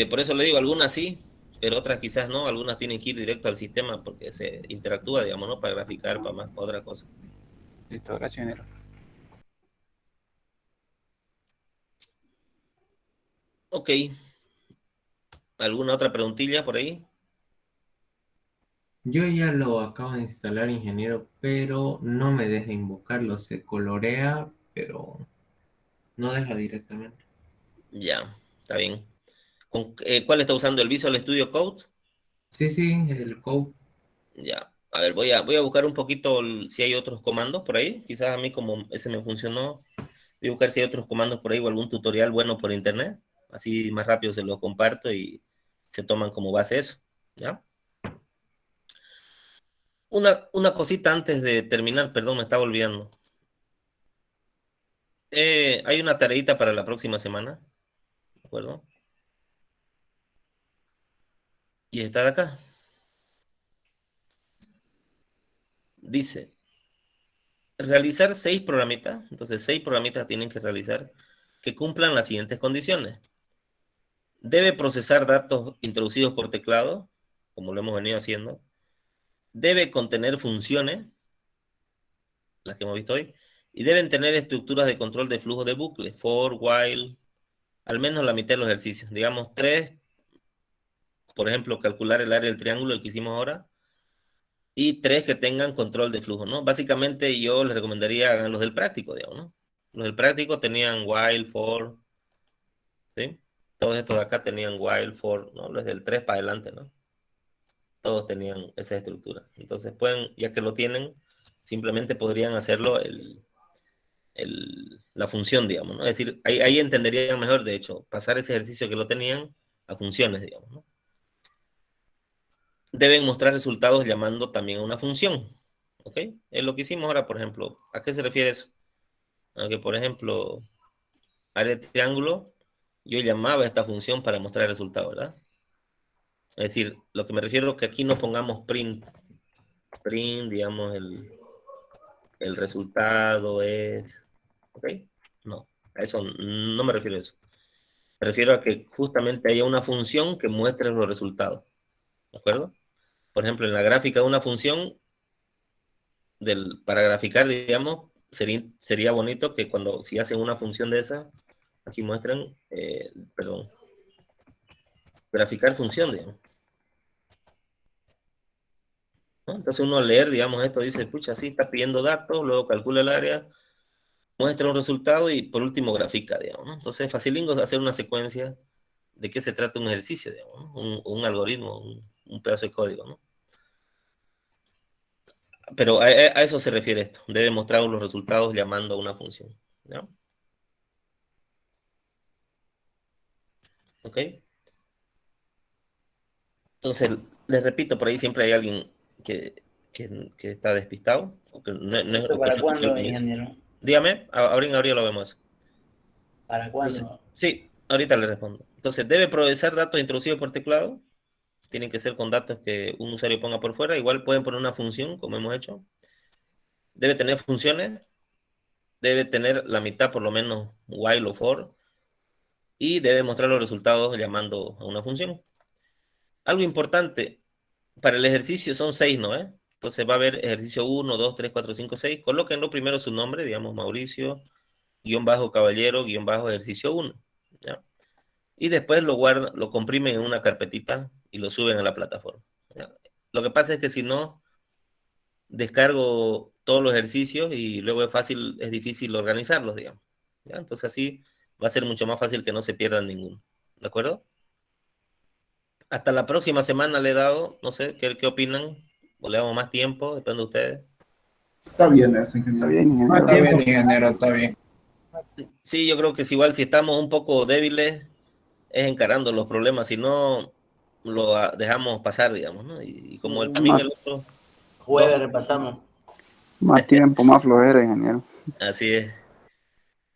por eso le digo, algunas sí, pero otras quizás no. Algunas tienen que ir directo al sistema porque se interactúa, digamos, ¿no? Para graficar, para más, para otra cosa. Listo, gracias, ingeniero. Ok. ¿Alguna otra preguntilla por ahí? Yo ya lo acabo de instalar, ingeniero, pero no me deja invocarlo. Se colorea, pero no deja directamente. Ya, está bien. ¿Cuál está usando? ¿El Visual Studio Code? Sí, sí, el code. Ya. A ver, voy a buscar un poquito si hay otros comandos por ahí. Quizás a mí como ese me funcionó. Voy a buscar si hay otros comandos por ahí o algún tutorial bueno por internet. Así más rápido se los comparto y se toman como base eso. ¿Ya? Una cosita antes de terminar, perdón, me estaba olvidando. Hay una tareita para la próxima semana, ¿de acuerdo? Y está de acá. Dice, realizar 6 programitas. Entonces, 6 programitas tienen que realizar que cumplan las siguientes condiciones. Debe procesar datos introducidos por teclado, como lo hemos venido haciendo. Debe contener funciones, las que hemos visto hoy, y deben tener estructuras de control de flujo de bucle, for, while, al menos la mitad de los ejercicios. Digamos, 3, por ejemplo, calcular el área del triángulo, el que hicimos ahora, y 3 que tengan control de flujo, ¿no? Básicamente yo les recomendaría hagan los del práctico, digamos, ¿no? Los del práctico tenían while, for, ¿sí? Todos estos de acá tenían while, for, ¿no? Los del 3 para adelante, ¿no? Todos tenían esa estructura. Entonces pueden, ya que lo tienen, simplemente podrían hacerlo la función, digamos, ¿no? Es decir, ahí entenderían mejor, de hecho, pasar ese ejercicio que lo tenían a funciones, digamos, ¿no? Deben mostrar resultados llamando también a una función, ¿ok? Es lo que hicimos ahora, por ejemplo. ¿A qué se refiere eso? A que, por ejemplo, área de triángulo, yo llamaba a esta función para mostrar el resultado, ¿verdad? Es decir, lo que me refiero es que aquí no pongamos print, digamos, el resultado es, ¿ok? No, a eso no me refiero a eso. Me refiero a que justamente haya una función que muestre los resultados, ¿de acuerdo? Por ejemplo, en la gráfica de una función, para graficar, digamos, sería bonito que si hacen una función de esa, aquí muestran, perdón, graficar función, digamos. ¿No? Entonces uno al leer, digamos, esto dice, pucha, sí, está pidiendo datos, luego calcula el área, muestra un resultado y por último grafica, digamos, ¿no? Entonces facilingo es hacer una secuencia de qué se trata un ejercicio, digamos, ¿no? Un algoritmo, un pedazo de código, ¿no? Pero a eso se refiere esto, debe mostrar los resultados llamando a una función, ¿no? ¿Ok? Entonces, les repito, por ahí siempre hay alguien que está despistado, o que ¿Esto o que no para escuchó el cuándo, comienzo. ingeniero? Dígame, ahora en abril lo vemos. ¿Para Entonces, cuándo? sí, ahorita le respondo. Entonces, debe procesar datos introducidos por teclado. Tienen que ser con datos que un usuario ponga por fuera. Igual pueden poner una función, como hemos hecho. Debe tener funciones. Debe tener la mitad, por lo menos, while o for. Y debe mostrar los resultados llamando a una función. Algo importante, para el ejercicio son 6, ¿no? Entonces va a haber ejercicio 1, 2, 3, 4, 5, 6. Colóquenlo primero su nombre, digamos Mauricio, guión bajo caballero, guión bajo ejercicio 1. ¿Ya? Y después lo guardan, lo comprimen en una carpetita y lo suben a la plataforma. ¿Ya? Lo que pasa es que si no, descargo todos los ejercicios y luego es difícil organizarlos, digamos. ¿Ya? Entonces así va a ser mucho más fácil que no se pierdan ninguno. ¿De acuerdo? Hasta la próxima semana le he dado, no sé, ¿qué opinan? ¿O le damos más tiempo? Depende de ustedes. Está bien eso, ingeniero. Está bien, ingeniero. Está bien, ingeniero, está bien. Sí, yo creo que es igual si estamos un poco débiles, es encarando los problemas, si no, dejamos pasar, digamos, ¿no? Y como también el otro... Jueves repasamos. Más tiempo, más flojera, ingeniero. Así es.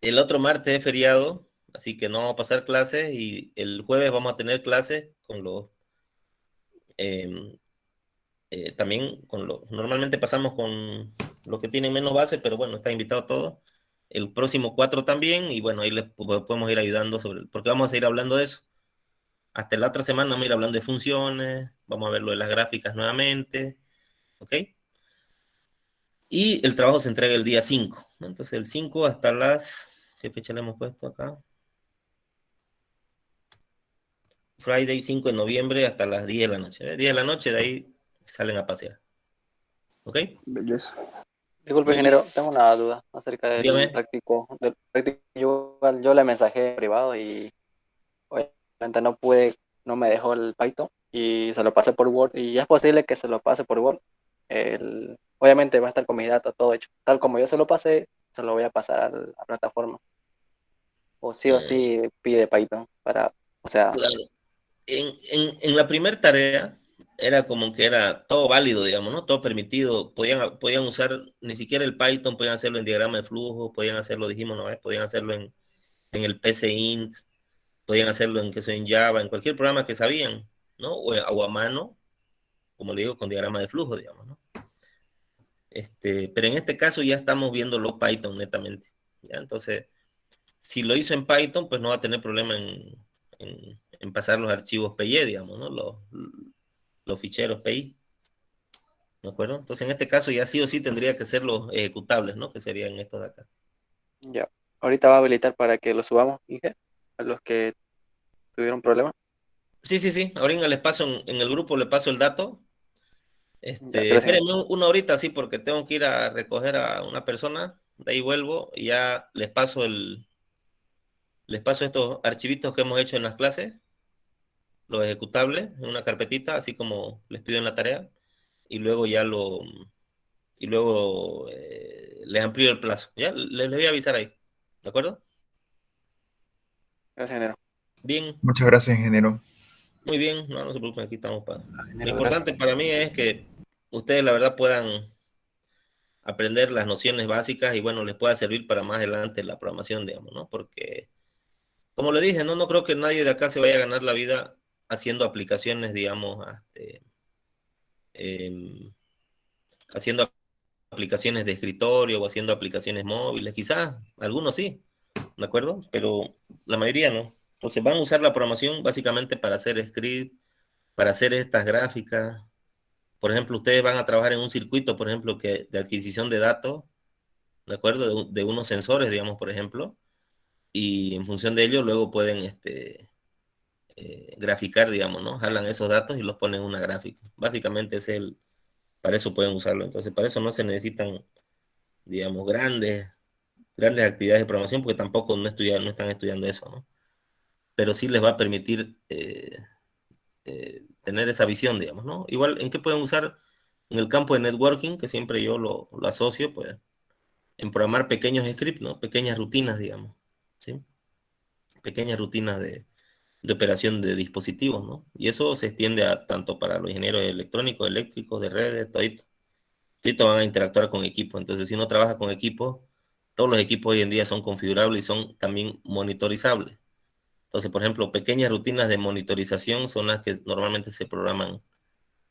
El otro martes es feriado, así que no vamos a pasar clases y el jueves vamos a tener clases con los... también normalmente pasamos con los que tienen menos base, pero bueno, está invitado todo. El próximo 4 también, y bueno, ahí les podemos ir ayudando porque vamos a ir hablando de eso. Hasta la otra semana vamos a ir hablando de funciones, vamos a ver lo de las gráficas nuevamente, ¿ok? Y el trabajo se entrega el día 5, ¿no? Entonces el 5 hasta ¿qué fecha le hemos puesto acá? Friday 5 de noviembre hasta las 10 de la noche. 10 de la noche, de ahí salen a pasear. ¿Ok? Belleza. Disculpe, ingeniero, tengo una duda acerca Dígame. del práctico. Yo le mensajé en privado y obviamente no me dejó el Python y se lo pasé por Word y es posible que se lo pase por Word. Obviamente va a estar con mis datos todo hecho. Tal como yo se lo pasé, se lo voy a pasar a la plataforma. O sí pide Python o sea, Claro. En la primera tarea era como que era todo válido, digamos, ¿no? Todo permitido. Podían usar ni siquiera el Python, podían hacerlo en diagrama de flujo, podían hacerlo, dijimos una vez, podían hacerlo en el PCInt, podían hacerlo en Java, en cualquier programa que sabían, ¿no? O a mano, como le digo, con diagrama de flujo, digamos, ¿no? Pero en este caso ya estamos viéndolo Python netamente, ¿ya? Entonces, si lo hizo en Python, pues no va a tener problema en pasar los archivos PY, digamos, ¿no? Los ficheros PI, ¿de acuerdo? Entonces, en este caso ya sí o sí tendría que ser los ejecutables, ¿no? Que serían estos de acá. ya. Ahorita va a habilitar para que lo subamos, Inge, a los que tuvieron problemas. Sí. Ahorita les paso en el grupo, le paso el dato. Gracias. Espérenme una horita, sí, porque tengo que ir a recoger a una persona, de ahí vuelvo y ya les paso estos archivitos que hemos hecho en las clases, los ejecutables, en una carpetita, así como les pido en la tarea, y luego les amplío el plazo. Ya les voy a avisar ahí, ¿de acuerdo? Gracias, ingeniero. Bien, Muchas gracias, ingeniero. muy bien, no se preocupen, aquí estamos para... Lo Ingeniero, importante para mí es que ustedes la verdad puedan aprender las nociones básicas y bueno, les pueda servir para más adelante la programación, digamos, ¿no? Porque, como le dije, no creo que nadie de acá se vaya a ganar la vida haciendo aplicaciones, digamos, haciendo aplicaciones de escritorio o haciendo aplicaciones móviles, quizás algunos sí, ¿de acuerdo? Pero la mayoría no. Entonces van a usar la programación básicamente para hacer script, para hacer estas gráficas. Por ejemplo, ustedes van a trabajar en un circuito, por ejemplo, de adquisición de datos, ¿de acuerdo? De unos sensores, digamos, por ejemplo, y en función de ello luego pueden graficar, digamos, ¿no? Jalan esos datos y los ponen en una gráfica. Básicamente para eso pueden usarlo. Entonces, para eso no se necesitan, digamos, grandes actividades de programación, porque tampoco no están estudiando eso, ¿no? Pero sí les va a permitir tener esa visión, digamos, ¿no? Igual, ¿en qué pueden usar? En el campo de networking, que siempre yo lo asocio, pues, en programar pequeños scripts, ¿no? Pequeñas rutinas, digamos, ¿sí? Pequeñas rutinas de operación de dispositivos, ¿no? Y eso se extiende tanto para los ingenieros electrónicos, eléctricos, de redes, todito van a interactuar con equipos. Entonces, si uno trabaja con equipos, todos los equipos hoy en día son configurables y son también monitorizables. Entonces, por ejemplo, pequeñas rutinas de monitorización son las que normalmente se programan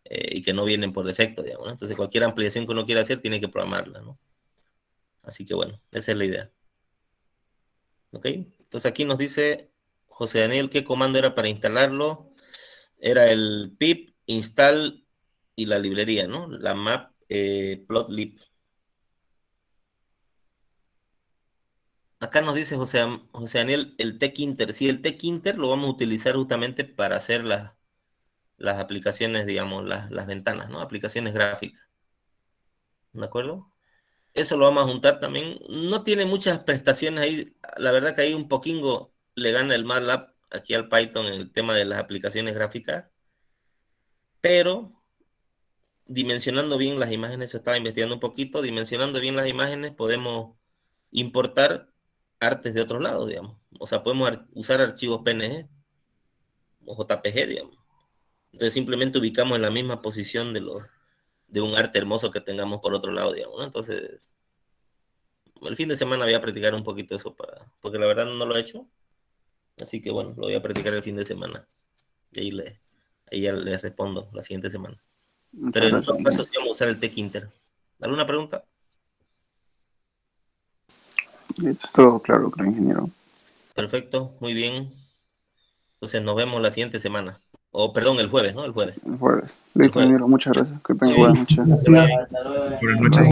y que no vienen por defecto, digamos, ¿no? Entonces, cualquier ampliación que uno quiera hacer tiene que programarla, ¿no? Así que bueno, esa es la idea. ¿Ok? Entonces aquí nos dice José Daniel qué comando era para instalarlo. Era el pip install y la librería, ¿no? La map plotlib. Acá nos dice José Daniel el tkinter. Sí, el tkinter lo vamos a utilizar justamente para hacer las aplicaciones, digamos, las ventanas, ¿no? Aplicaciones gráficas. ¿de acuerdo? Eso lo vamos a juntar también. No tiene muchas prestaciones ahí. La verdad que ahí un poquingo le gana el MATLAB aquí al Python en el tema de las aplicaciones gráficas. Pero dimensionando bien las imágenes, yo estaba investigando un poquito, dimensionando bien las imágenes podemos importar artes de otros lados, digamos. O sea, podemos usar archivos PNG o JPG, digamos. Entonces simplemente ubicamos en la misma posición de un arte hermoso que tengamos por otro lado, digamos, ¿no? Entonces, el fin de semana voy a practicar un poquito eso porque la verdad no lo he hecho. Así que bueno, lo voy a practicar el fin de semana. Y ahí ya les respondo la siguiente semana. Pero en todo caso sí vamos a usar el TechInter. ¿Alguna pregunta? Todo claro, creo, ingeniero. Perfecto, muy bien. Entonces nos vemos la siguiente semana. O perdón, el jueves, ¿no? El jueves. El jueves. Listo, ingeniero, muchas gracias. Que tenga buena noche. Buenas noches.